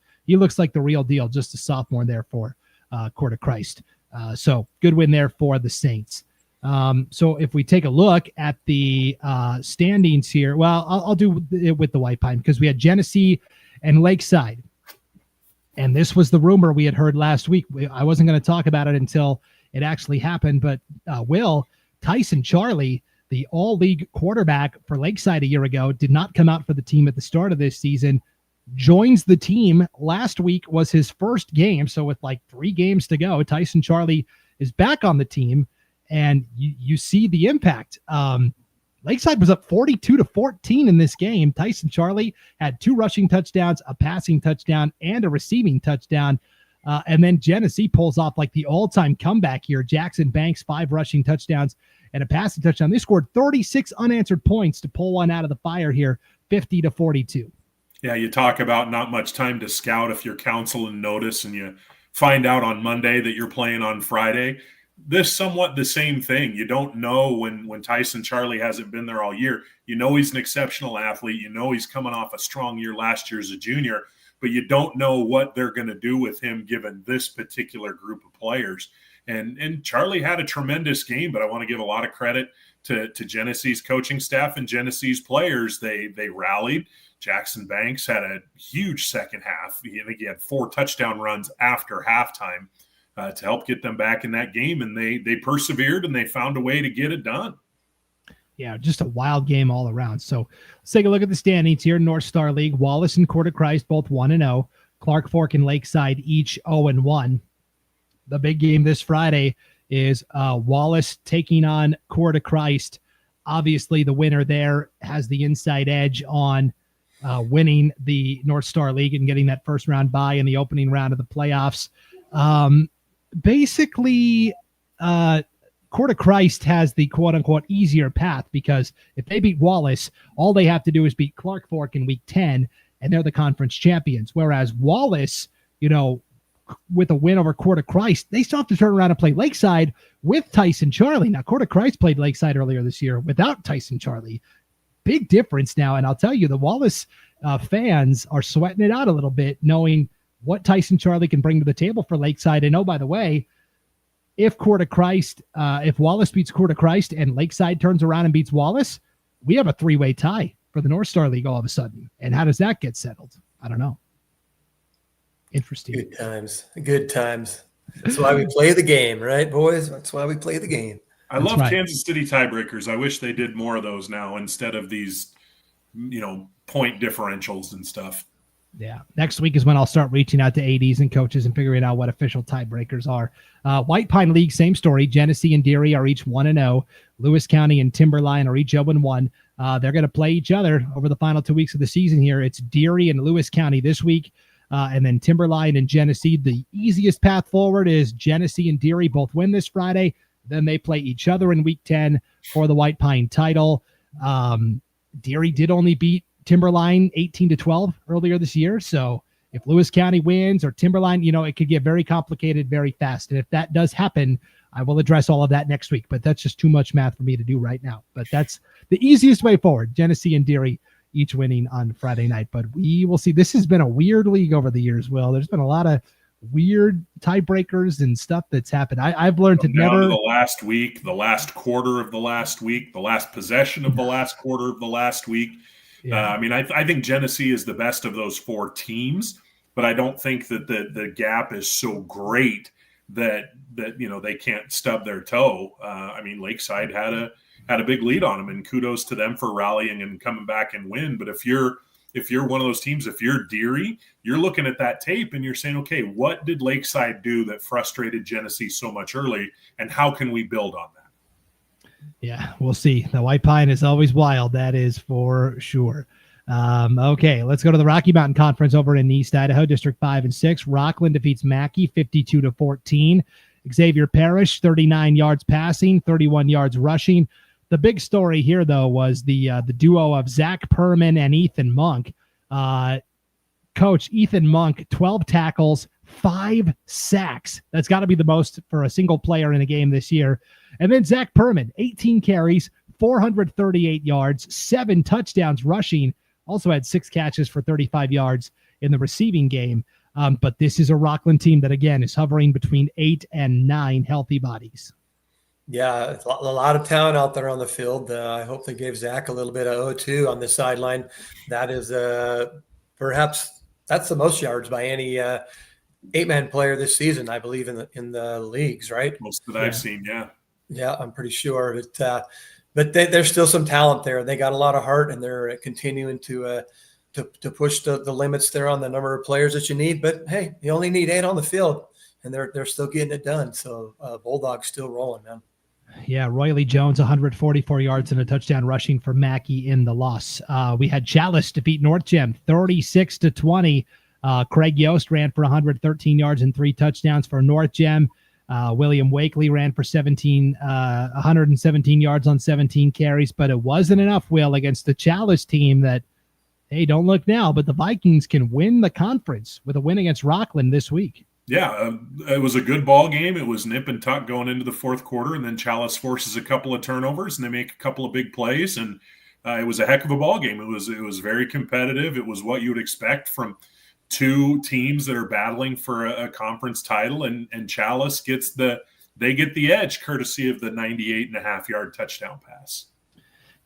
like the real deal, just a sophomore there for Coeur d'Alene. So good win there for the Saints. So if we take a look at the standings here, well, I'll do it with the White Pine because we had Genesee and Lakeside. And this was the rumor we had heard last week. I wasn't going to talk about it until it actually happened, but Will, Tyson Challis, the all-league quarterback for Lakeside a year ago, did not come out for the team at the start of this season, joins the team. Last week was his first game, so with like 3 games to go, Tyson Challis is back on the team, and you see the impact. Lakeside was up 42-14 in this game. Tyson Challis had 2 rushing touchdowns, a passing touchdown, and a receiving touchdown. And then Genesee pulls off like the all-time comeback here. Jackson Banks, 5 rushing touchdowns and a passing touchdown. They scored 36 unanswered points to pull one out of the fire here, 50-42. Yeah, you talk about not much time to scout if you're counsel and notice and you find out on Monday that you're playing on Friday. This somewhat the same thing. You don't know when Tyson Challis hasn't been there all year. You know he's an exceptional athlete. You know he's coming off a strong year last year as a junior, but you don't know what they're going to do with him given this particular group of players. And Charlie had a tremendous game, but I want to give a lot of credit to Genesee's coaching staff and Genesee's players. They rallied. Jackson Banks had a huge second half. I think he had 4 touchdown runs after halftime to help get them back in that game, and they persevered and they found a way to get it done. Yeah, just a wild game all around. So let's take a look at the standings here. North Star League, Wallace and Coeur Christ both 1-0. Clark Fork and Lakeside each 0-1. The big game this Friday is Wallace taking on Coeur Christ. Obviously, the winner there has the inside edge on winning the North Star League and getting that first round bye in the opening round of the playoffs. Basically, Coeur Christ has the quote-unquote easier path because if they beat Wallace, all they have to do is beat Clark Fork in week 10, and they're the conference champions. Whereas Wallace, with a win over Coeur Christ, they still have to turn around and play Lakeside with Tyson Challis. Now, Coeur Christ played Lakeside earlier this year without Tyson Challis. Big difference now, and I'll tell you, the Wallace fans are sweating it out a little bit, knowing what Tyson Challis can bring to the table for Lakeside. And oh, by the way, if Wallace beats Coeur Christ and Lakeside turns around and beats Wallace, we have a 3-way tie for the North Star League all of a sudden. And how does that get settled? I don't know. Interesting. Good times. That's why we play the game, right, boys? That's why we play the game. I love Kansas City tiebreakers. I wish they did more of those now instead of these, point differentials and stuff. Yeah. Next week is when I'll start reaching out to ADs and coaches and figuring out what official tiebreakers are. White Pine League, same story. Genesee and Deary are each 1-0. Lewis County and Timberline are each 0-1. They're going to play each other over the final 2 weeks of the season here. It's Deary and Lewis County this week. And then Timberline and Genesee. The easiest path forward is Genesee and Deary both win this Friday. Then they play each other in week 10 for the White Pine title. Deary did only beat Timberline 18-12 earlier this year. So if Lewis County wins or Timberline, it could get very complicated very fast. And if that does happen, I will address all of that next week. But that's just too much math for me to do right now. But that's the easiest way forward. Genesee and Deary each winning on Friday night. But we will see. This has been a weird league over the years, Will. There's been a lot of weird tiebreakers and stuff that's happened. I've learned to never. To the last week, the last quarter of the last week, the last possession of the last quarter of the last week. Yeah. I think Genesee is the best of those 4 teams, but I don't think that the gap is so great that they can't stub their toe. Lakeside had a big lead on them, and kudos to them for rallying and coming back and win. But if you're one of those teams, if you're Deary, you're looking at that tape and you're saying, okay, what did Lakeside do that frustrated Genesee so much early, and how can we build on that? Yeah, we'll see. The White Pine is always wild. That is for sure. Okay, let's go to the Rocky Mountain Conference over in East Idaho, District 5 and 6. Rockland defeats Mackey 52-14. Xavier Parish, 39 yards passing, 31 yards rushing. The big story here, though, was the duo of Zach Perman and Ethan Monk. Coach Ethan Monk, 12 tackles, 5 sacks. That's got to be the most for a single player in a game this year. And then Zach Perman, 18 carries, 438 yards, 7 touchdowns rushing. Also had 6 catches for 35 yards in the receiving game. But this is a Rockland team that, again, is hovering between 8 and 9 healthy bodies. Yeah, a lot of talent out there on the field. I hope they gave Zach a little bit of O2 on the sideline. That is perhaps that's the most yards by any 8-man player this season, I believe, in the leagues, right? Most that I've seen, yeah. Yeah, I'm pretty sure. But there's still some talent there. They got a lot of heart, and they're continuing to push the limits there on the number of players that you need. But hey, you only need 8 on the field, and they're still getting it done. So Bulldogs still rolling, man. Yeah, Royley Jones, 144 yards and a touchdown rushing for Mackey in the loss. We had Challis defeat North Gem 36-20. Craig Yost ran for 113 yards and 3 touchdowns for North Gem. William Wakely ran for 117 yards on 17 carries, but it wasn't enough, Will, against the Challis team that, hey, don't look now, but the Vikings can win the conference with a win against Rockland this week. Yeah, it was a good ball game. It was nip and tuck going into the fourth quarter, and then Challis forces a couple of turnovers, and they make a couple of big plays, and it was a heck of a ball game. It was very competitive. It was what you would expect from two teams that are battling for a conference title, and Challis get the edge courtesy of the 98.5-yard touchdown pass.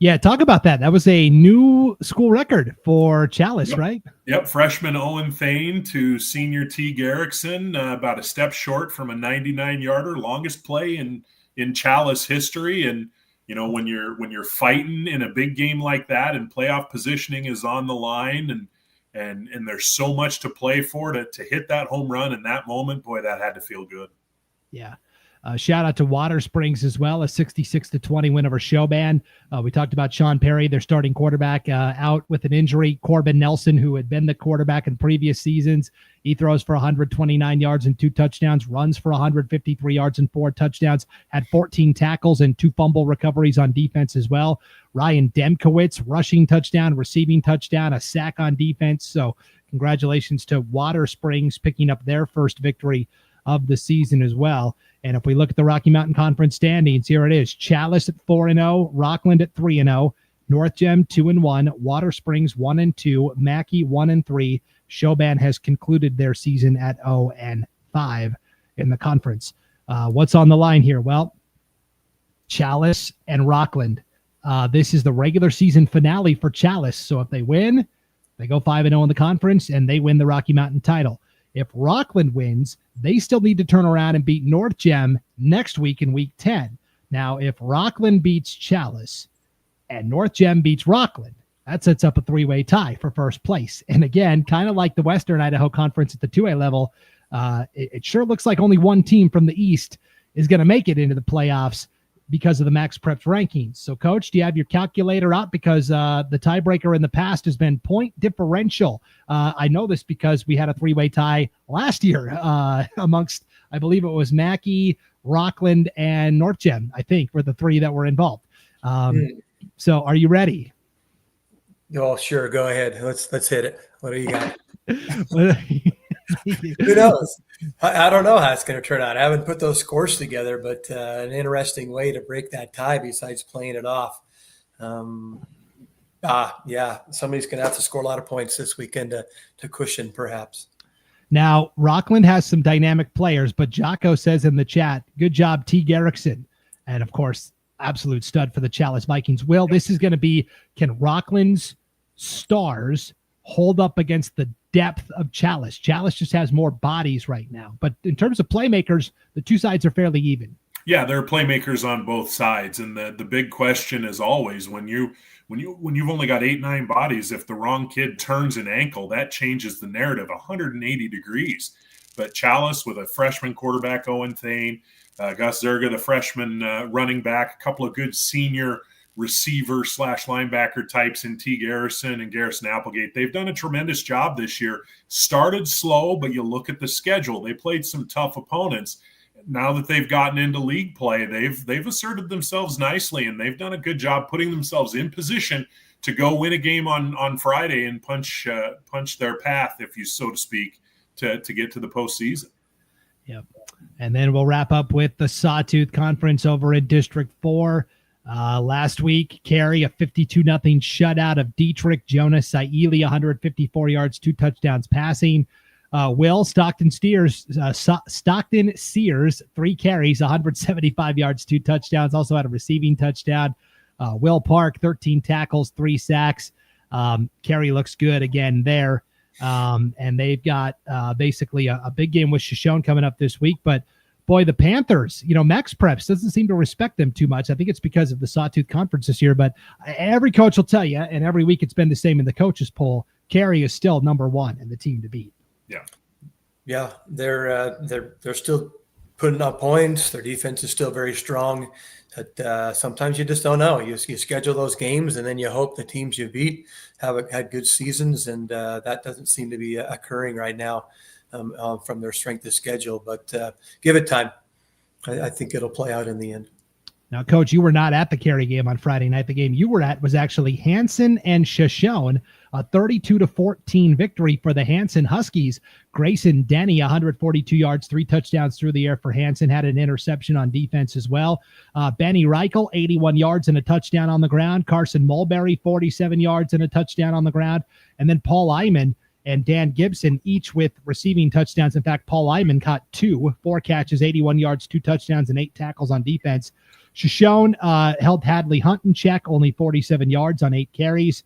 Yeah, talk about that. That was a new school record for Challis, right? Yep, freshman Owen Thane to senior T. Garrickson, about a step short from a 99-yarder, longest play in Challis history. And you know, when you're fighting in a big game like that, and playoff positioning is on the line, and there's so much to play for, to hit that home run in that moment, boy, that had to feel good. Yeah. Shout out to Water Springs as well, a 66-20 win over Showban. We talked about Sean Perry, their starting quarterback, out with an injury. Corbin Nelson, who had been the quarterback in previous seasons, he throws for 129 yards and 2 touchdowns, runs for 153 yards and 4 touchdowns, had 14 tackles and 2 fumble recoveries on defense as well. Ryan Demkowitz, rushing touchdown, receiving touchdown, a sack on defense. So congratulations to Water Springs picking up their first victory of the season as well. And if we look at the Rocky Mountain Conference standings, here it is. Challis at 4-0, Rockland at 3-0, North Gem 2-1, Water Springs 1-2, Mackey 1-3. Showban has concluded their season at 0-5 in the conference. What's on the line here? Well, Challis and Rockland. This is the regular season finale for Challis. So if they win, they go 5-0 in the conference and they win the Rocky Mountain title. If Rockland wins, they still need to turn around and beat North Gem next week in week 10. Now, if Rockland beats Challis and North Gem beats Rockland, that sets up a 3-way tie for first place. And again, kind of like the Western Idaho Conference at the 2A level, it sure looks like only one team from the East is going to make it into the playoffs because of the Max Preps rankings. So, Coach, do you have your calculator out? Because the tiebreaker in the past has been point differential. I know this because we had a 3-way tie last year amongst, I believe it was Mackey, Rockland, and North Gem, I think, were the 3 that were involved. So are you ready? Oh, sure. Go ahead. Let's hit it. What do you got? Who knows? I don't know how it's going to turn out. I haven't put those scores together, but an interesting way to break that tie besides playing it off. Yeah, somebody's going to have to score a lot of points this weekend to cushion, perhaps. Now, Rockland has some dynamic players, but Jocko says in the chat, good job, T. Garrickson. And, of course, absolute stud for the Challis Vikings. Will, this is going to be, can Rockland's stars hold up against the depth of Challis? Challis just has more bodies right now. But in terms of playmakers, the two sides are fairly even. Yeah, there are playmakers on both sides. And the big question is always when you've only got 8-9 bodies, if the wrong kid turns an ankle, that changes the narrative 180 degrees. But Challis with a freshman quarterback, Owen Thane, Gus Zerga, the freshman running back, a couple of good senior receiver / linebacker types in T. Garrison and Garrison Applegate. They've done a tremendous job this year. Started slow, but you look at the schedule. They played some tough opponents. Now that they've gotten into league play, they've asserted themselves nicely, and they've done a good job putting themselves in position to go win a game on Friday and punch their path, if you so to speak, to get to the postseason. Yep. And then we'll wrap up with the Sawtooth Conference over in District 4. Last week, Cary, a 52-0 shutout of Dietrich. Jonas Saili, 154 yards, 2 touchdowns passing. Will Stockton Sears, 3 carries, 175 yards, 2 touchdowns. Also had a receiving touchdown. Will Park, 13 tackles, 3 sacks. Cary looks good again there. And they've got basically a big game with Shoshone coming up this week. But boy, the Panthers, Max Preps doesn't seem to respect them too much. I think it's because of the Sawtooth Conference this year, but every coach will tell you, and every week it's been the same in the coaches poll, Carey is still number one in the team to beat. Yeah, they're still putting up points. Their defense is still very strong. But sometimes you just don't know. You schedule those games, and then you hope the teams you beat have had good seasons, and that doesn't seem to be occurring right now from their strength of schedule. But give it time. I think it'll play out in the end. Now, Coach, you were not at the Carey game on Friday night. The game you were at was actually Hanson and Shoshone, a 32-14 victory for the Hanson Huskies. Grayson Denny, 142 yards, 3 touchdowns through the air for Hanson, had an interception on defense as well. Benny Reichel, 81 yards and a touchdown on the ground. Carson Mulberry, 47 yards and a touchdown on the ground. And then Paul Eyman and Dan Gibson, each with receiving touchdowns. In fact, Paul Eyman caught 4 catches, 81 yards, 2 touchdowns, and 8 tackles on defense. Shoshone held Hadley Hunt in check, only 47 yards on 8 carries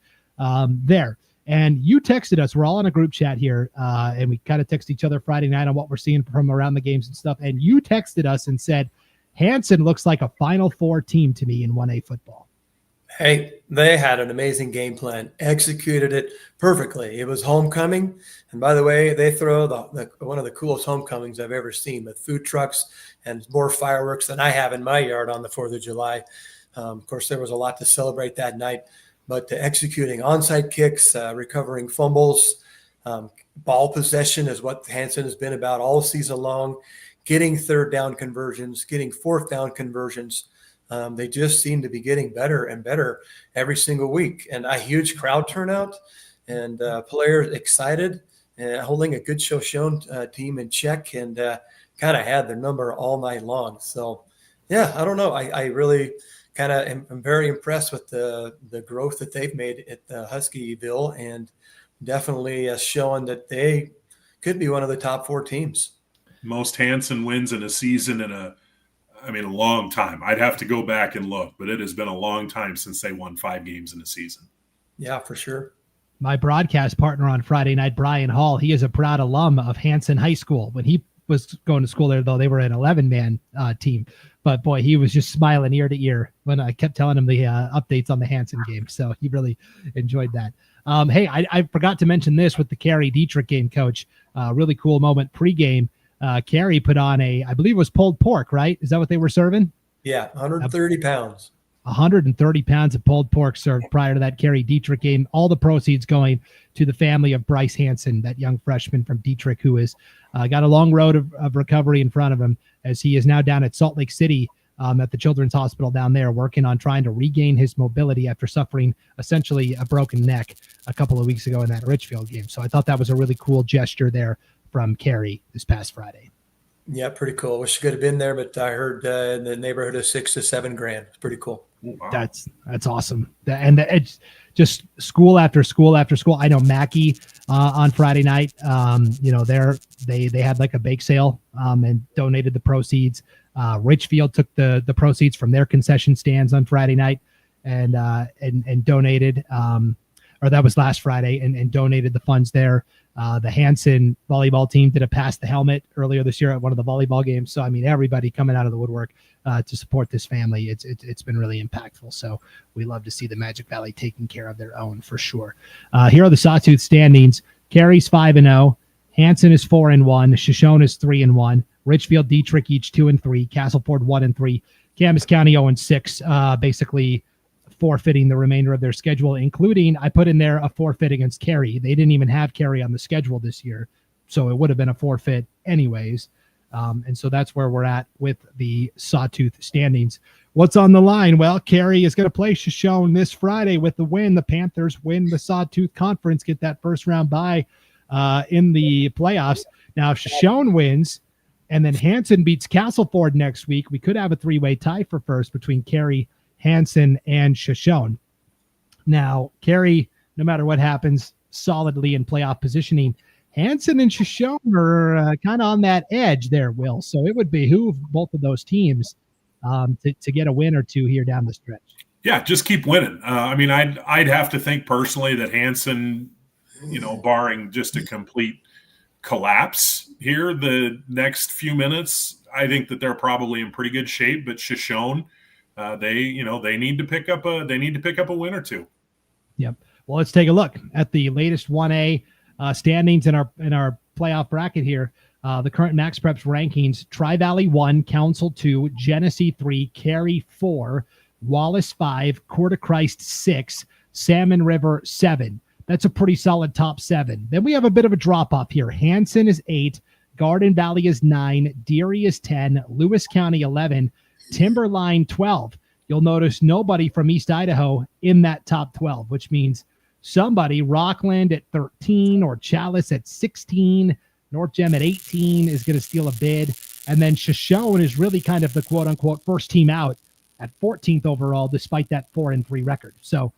there. And you texted us. We're all in a group chat here, and we kind of text each other Friday night on what we're seeing from around the games and stuff. And you texted us and said, Hanson looks like a Final Four team to me in 1A football. Hey, they had an amazing game plan, executed it perfectly. It was homecoming. And by the way, they throw one of the coolest homecomings I've ever seen, with food trucks and more fireworks than I have in my yard on the 4th of July. Of course, there was a lot to celebrate that night, but executing onside kicks, recovering fumbles, ball possession is what Hanson has been about all season long, getting 3rd down conversions, getting 4th down conversions. They just seem to be getting better and better every single week, and a huge crowd turnout, and players excited and holding a good Shoshone team in check, and kind of had their number all night long. So, yeah, I don't know. I really kind of am very impressed with the growth that they've made at Huskyville, and definitely showing that they could be one of the top 4 teams. Most Hanson wins in a season a long time. I'd have to go back and look, but it has been a long time since they won 5 games in a season. Yeah, for sure. My broadcast partner on Friday night, Brian Hall, he is a proud alum of Hanson High School. When he was going to school there, though, they were an 11-man team. But, boy, he was just smiling ear to ear when I kept telling him the updates on the Hanson game. So he really enjoyed that. Hey, I forgot to mention this with the Carey Dietrich game, Coach. Really cool moment pregame. Carey put on I believe it was pulled pork, right? Is that what they were serving? Yeah, 130 pounds. 130 pounds of pulled pork served prior to that Carey Dietrich game. All the proceeds going to the family of Bryce Hanson, that young freshman from Dietrich, who has got a long road of recovery in front of him, as he is now down at Salt Lake City at the Children's Hospital down there, working on trying to regain his mobility after suffering essentially a broken neck a couple of weeks ago in that Richfield game. So I thought that was a really cool gesture there from Carey this past Friday. Yeah, pretty cool. Wish I could have been there, but I heard in the neighborhood of $6,000 to $7,000. It's pretty cool. Wow. That's awesome. And it's just school after school after school. I know Mackey on Friday night, they had like a bake sale and donated the proceeds. Richfield took the proceeds from their concession stands on Friday night and donated, or that was last Friday, and donated the funds there. The Hanson volleyball team did a pass the helmet earlier this year at one of the volleyball games. So, I mean, everybody coming out of the woodwork to support this family. It's been really impactful. So we love to see the Magic Valley taking care of their own for sure. Here are the Sawtooth standings. Carey's 5-0. Hanson is 4-1. Shoshone is 3-1. Richfield, Dietrich each 2-3. Castleford 1-3. Camas County 0-6. Basically forfeiting the remainder of their schedule, including, I put in there a forfeit against Carey. They didn't even have Carey on the schedule this year, so it would have been a forfeit anyways. And so that's where we're at with the Sawtooth standings. What's on the line? Well, Carey is going to play Shoshone this Friday. With the win, the Panthers win the Sawtooth Conference, get that first round bye in the playoffs. Now, if Shoshone wins and then Hanson beats Castleford next week, we could have a 3-way tie for first between Carey, Hanson, and Shoshone. Now, Carey, no matter what happens, solidly in playoff positioning. Hanson and Shoshone are kind of on that edge there, Will. So it would behoove both of those teams to get a win or two here down the stretch. Yeah, just keep winning. I'd have to think personally that Hanson, barring just a complete collapse here the next few minutes, I think that they're probably in pretty good shape. But Shoshone, they need to pick up a win or two. Yep. Well, let's take a look at the latest 1A standings in our playoff bracket here. The current Max Preps rankings: Tri-Valley 1, Council 2, Genesee 3, Cary 4, Wallace 5, Coeur de Christ 6, Salmon River 7. That's a pretty solid top 7. Then we have a bit of a drop-off here. Hanson is 8, Garden Valley is 9, Deary is 10, Lewis County 11, Timberline 12. You'll notice nobody from East Idaho in that top 12, which means somebody, Rockland at 13 or Challis at 16, North Gem at 18 is going to steal a bid. And then Shoshone is really kind of the quote-unquote first team out at 14th overall, despite that 4-3 record. So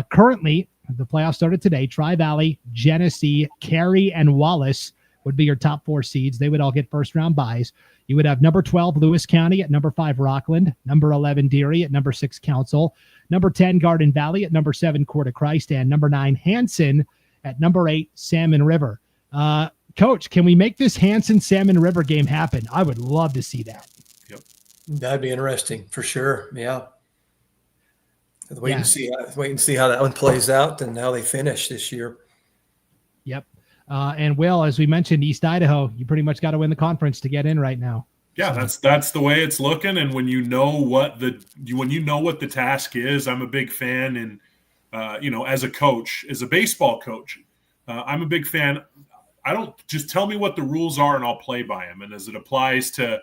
currently, the playoffs started today. Tri-Valley, Genesee, Cary, and Wallace would be your top 4 seeds. They would all get first-round buys. You would have number 12, Lewis County, at number 5, Rockland, number 11, Deary, at number 6, Council, number 10, Garden Valley, at number 7, Coeur de Christ, and number 9, Hanson, at number 8, Salmon River. Coach, can we make this Hanson-Salmon River game happen? I would love to see that. Yep. That'd be interesting for sure. Yeah. Wait and see how that one plays out and how they finish this year. Yep. And Will, as we mentioned, East Idaho, you pretty much got to win the conference to get in right now. Yeah, that's the way it's looking. And when you know what the task is, I'm a big fan. And as a coach, as a baseball coach, I'm a big fan. I don't just tell me what the rules are and I'll play by them. And as it applies to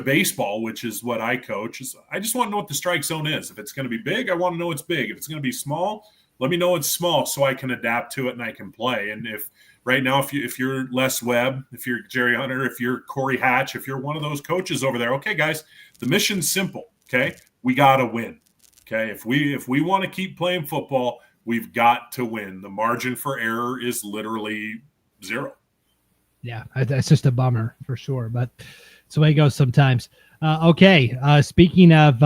baseball, which is what I coach, I just want to know what the strike zone is. If it's going to be big, I want to know it's big. If it's going to be small, let me know it's small so I can adapt to it and I can play. And if right now, if you're Les Webb, if you're Jerry Hunter, if you're Corey Hatch, if you're one of those coaches over there, okay, guys, the mission's simple. Okay, we got to win. Okay, if we want to keep playing football, we've got to win. The margin for error is literally 0. Yeah, that's just a bummer for sure, but it's the way it goes sometimes. Speaking of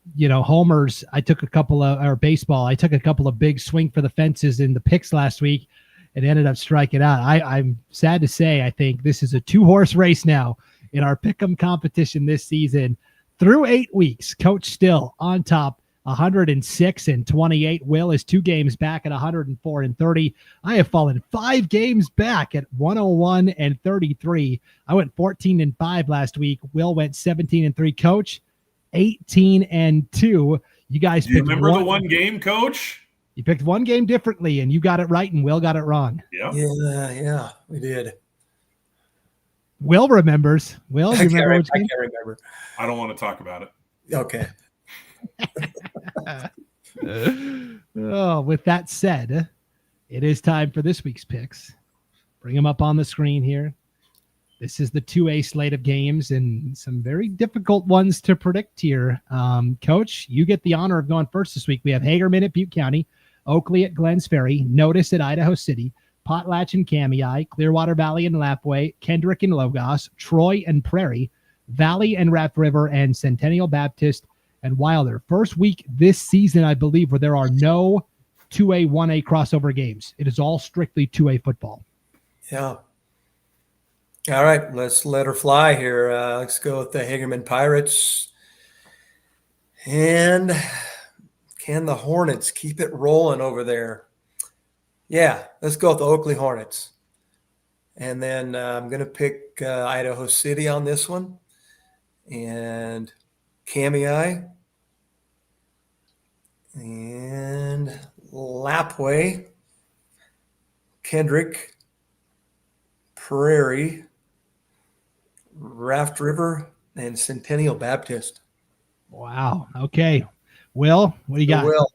homers, I took a couple of big swing for the fences in the picks last week and ended up striking out. I'm sad to say I think this is a 2-horse race now in our pick'em competition this season. Through 8 weeks, Coach still on top, 106-28. Will is 2 games back at 104-30. I have fallen 5 games back at 101-33. I went 14-5 last week. Will went 17-3. Coach, 18-2. You guys, do you remember the one game, Coach? You picked one game differently, and you got it right, and Will got it wrong. Yeah, we did. Will remembers. Will, you remember? I can't remember. I don't want to talk about it. Okay. With that said, it is time for this week's picks. Bring them up on the screen here. This is the 2A slate of games and some very difficult ones to predict here. Coach, you get the honor of going first this week. We have Hagerman at Butte County, Oakley at Glens Ferry, Notice at Idaho City, Potlatch and Kamei, Clearwater Valley and Lapwai, Kendrick and Logos, Troy and Prairie, Valley and Raft River, and Centennial Baptist and Wilder. First week this season, I believe, where there are no 2A, 1A crossover games. It is all strictly 2A football. Yeah. All right, let's let her fly here. Let's go with the Hagerman Pirates. And can the Hornets keep it rolling over there? Yeah, let's go with the Oakley Hornets. And then I'm going to pick Idaho City on this one. And Kamei. And Lapwai. Kendrick. Prairie. Raft River. And Centennial Baptist. Wow. Okay. Will, what do you got? Will.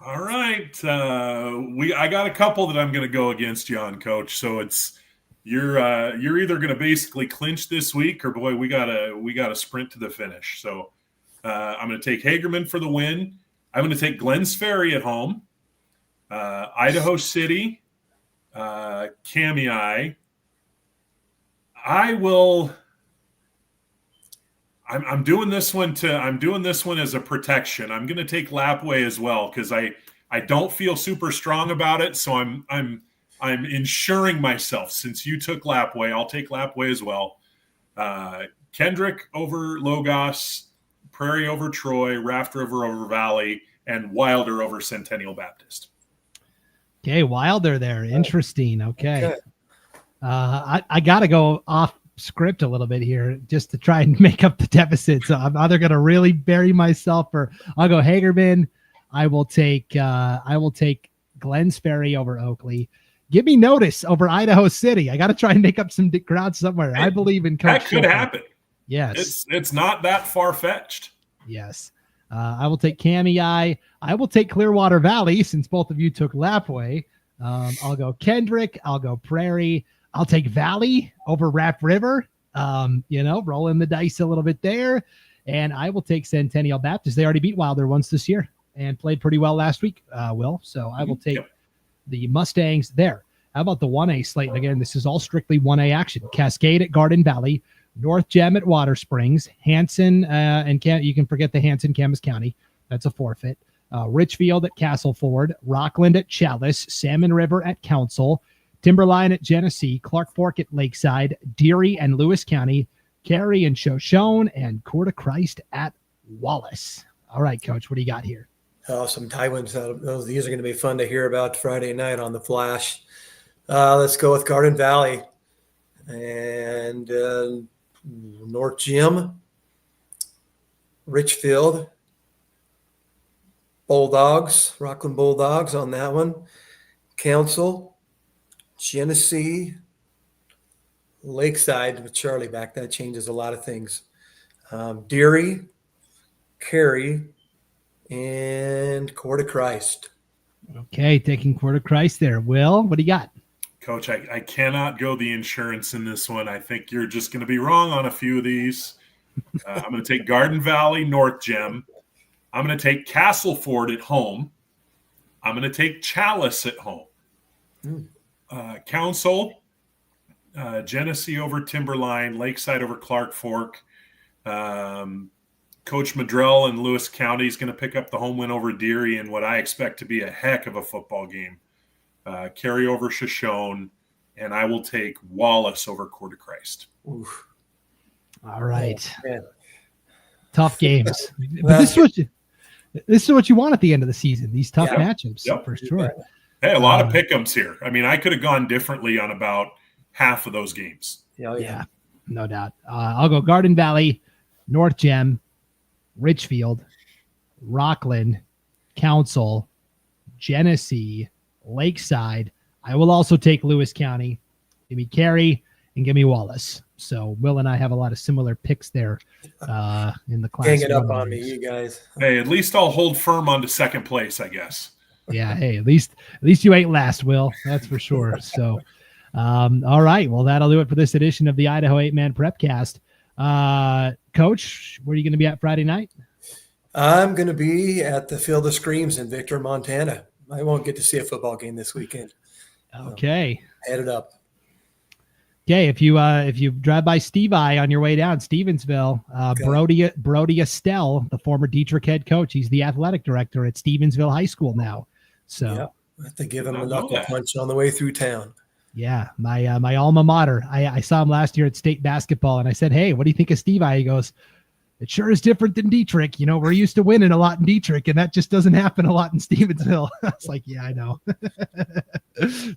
All right. I got a couple that I'm going to go against you on, Coach. So it's you're either going to basically clinch this week, or boy, we gotta sprint to the finish. So I'm going to take Hagerman for the win. I'm going to take Glens Ferry at home, Idaho City, Kamei. I'm doing this one as a protection. I'm going to take Lapwai as well because I don't feel super strong about it. So I'm insuring myself. Since you took Lapwai, I'll take Lapwai as well. Kendrick over Logos, Prairie over Troy, Raft River over Valley, and Wilder over Centennial Baptist. Okay, Wilder there. Interesting. Okay. I got to go off script a little bit here just to try and make up the deficit. So I'm either going to really bury myself or I'll go Hagerman. I will take Glens Ferry over Oakley. Give me Notice over Idaho City. I got to try and make up some ground somewhere. I believe in Coach That could happen. Yes. It's not that far-fetched. Yes. I will take Cammy I will take Clearwater Valley since both of you took Lapway. I'll go Kendrick. I'll go Prairie. I'll take Valley over Raft River. Rolling the dice a little bit there. And I will take Centennial Baptist. They already beat Wilder once this year and played pretty well last week, Will. So I will take the Mustangs there. How about the 1A slate? And again, this is all strictly 1A action. Cascade at Garden Valley, North Gem at Water Springs, Hanson you can forget the Hanson, Camas County. That's a forfeit. Richfield at Castle Ford, Rockland at Challis, Salmon River at Council, Timberline at Genesee, Clark Fork at Lakeside, Deary and Lewis County, Cary and Shoshone, and Coeur de Christ at Wallace. All right, Coach, what do you got here? Oh, some Tywins. These are going to be fun to hear about Friday night on the Flash. Let's go with Garden Valley and North Gym, Richfield, Bulldogs, Rockland Bulldogs on that one, Council, Genesee, Lakeside with Charlie back. That changes a lot of things. Deary, Cary, and Coeur de Christ. Okay, taking Coeur de Christ there. Will, what do you got? Coach, I cannot go the insurance in this one. I think you're just going to be wrong on a few of these. I'm going to take Garden Valley, North Gem. I'm going to take Castleford at home. I'm going to take Challis at home. Council, Genesee over Timberline, Lakeside over Clark Fork. Coach Madrell in Lewis County is going to pick up the home win over Deary in what I expect to be a heck of a football game. Carry over Shoshone, and I will take Wallace over Coeur de Christ. Oof. All right. Oh, tough games. But this is what you want at the end of the season, these tough matchups, for sure. Hey, a lot of pick'ems here. I mean, I could have gone differently on about half of those games. Yeah, no doubt. I'll go Garden Valley, North Gem, Richfield, Rockland, Council, Genesee, Lakeside. I will also take Lewis County. Give me Cary and give me Wallace. So Will and I have a lot of similar picks there in the class. Hang it up on me, you guys. Hey, at least I'll hold firm on to second place, I guess. Yeah. Hey, at least you ain't last, Will. That's for sure. So, all right. Well, that'll do it for this edition of the Idaho 8-Man Prepcast. Coach, where are you going to be at Friday night? I'm going to be at the Field of Screams in Victor, Montana. I won't get to see a football game this weekend. Okay. Headed up. Okay, if you drive by Steve I on your way down Stevensville, Brody Estelle, the former Dietrich head coach, he's the athletic director at Stevensville High School now. So I have to give him a knuckle punch on the way through town. Yeah, my alma mater. I saw him last year at state basketball, and I said, "Hey, what do you think of Steve I?" He goes, "It sure is different than Dietrich. You know, we're used to winning a lot in Dietrich, and that just doesn't happen a lot in Stevensville." I was like, "Yeah, I know."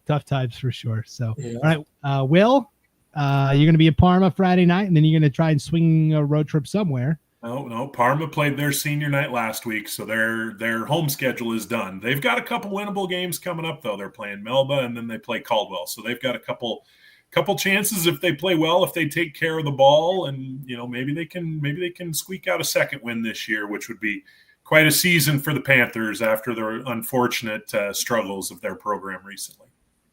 Tough times for sure. So, all right, Will. You're going to be in Parma Friday night, and then you're going to try and swing a road trip somewhere. No. Parma played their senior night last week, so their home schedule is done. They've got a couple winnable games coming up, though. They're playing Melba, and then they play Caldwell. So they've got a couple chances if they play well, if they take care of the ball, and maybe they can squeak out a second win this year, which would be quite a season for the Panthers after their unfortunate struggles of their program recently.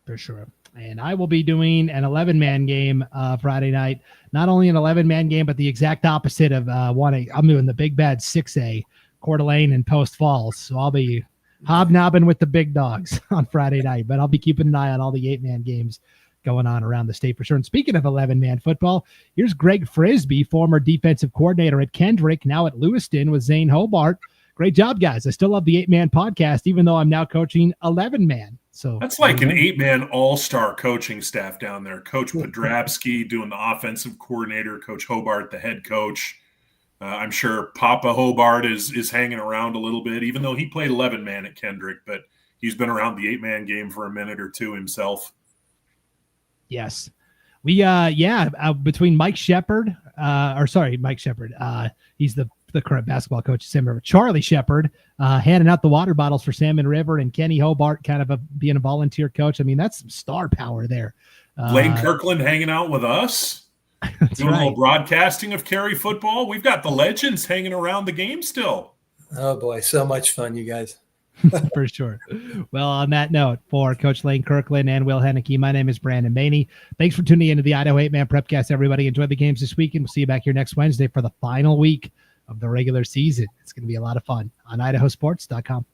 For sure. And I will be doing an 11-man game Friday night. Not only an 11-man game, but the exact opposite of 1A. I'm doing the big bad 6A, Coeur d'Alene and Post Falls. So I'll be hobnobbing with the big dogs on Friday night. But I'll be keeping an eye on all the 8-man games going on around the state for sure. And speaking of 11-man football, here's Greg Frisbee, former defensive coordinator at Kendrick, now at Lewiston with Zane Hobart. Great job, guys. I still love the 8-man podcast, even though I'm now coaching 11-man. So that's like an 8-man all-star coaching staff down there. Coach Podrabski doing the offensive coordinator, Coach Hobart, the head coach. I'm sure Papa Hobart is hanging around a little bit, even though he played 11-man at Kendrick, but he's been around the 8-man game for a minute or two himself. Yes. We between Mike Shepard, he's the current basketball coach at Salmon River. Charlie Shepard handing out the water bottles for Salmon River, and Kenny Hobart kind of being a volunteer coach. I mean, that's some star power there. Lane Kirkland hanging out with us. Doing a little broadcasting of Cary football. We've got the legends hanging around the game still. Oh boy, so much fun, you guys. For sure. Well, on that note, for Coach Lane Kirkland and Will Henneke, my name is Brandon Maney. Thanks for tuning into the Idaho 8-Man Prepcast, everybody. Enjoy the games this week, and we'll see you back here next Wednesday for the final week of the regular season. It's going to be a lot of fun on IdahoSports.com.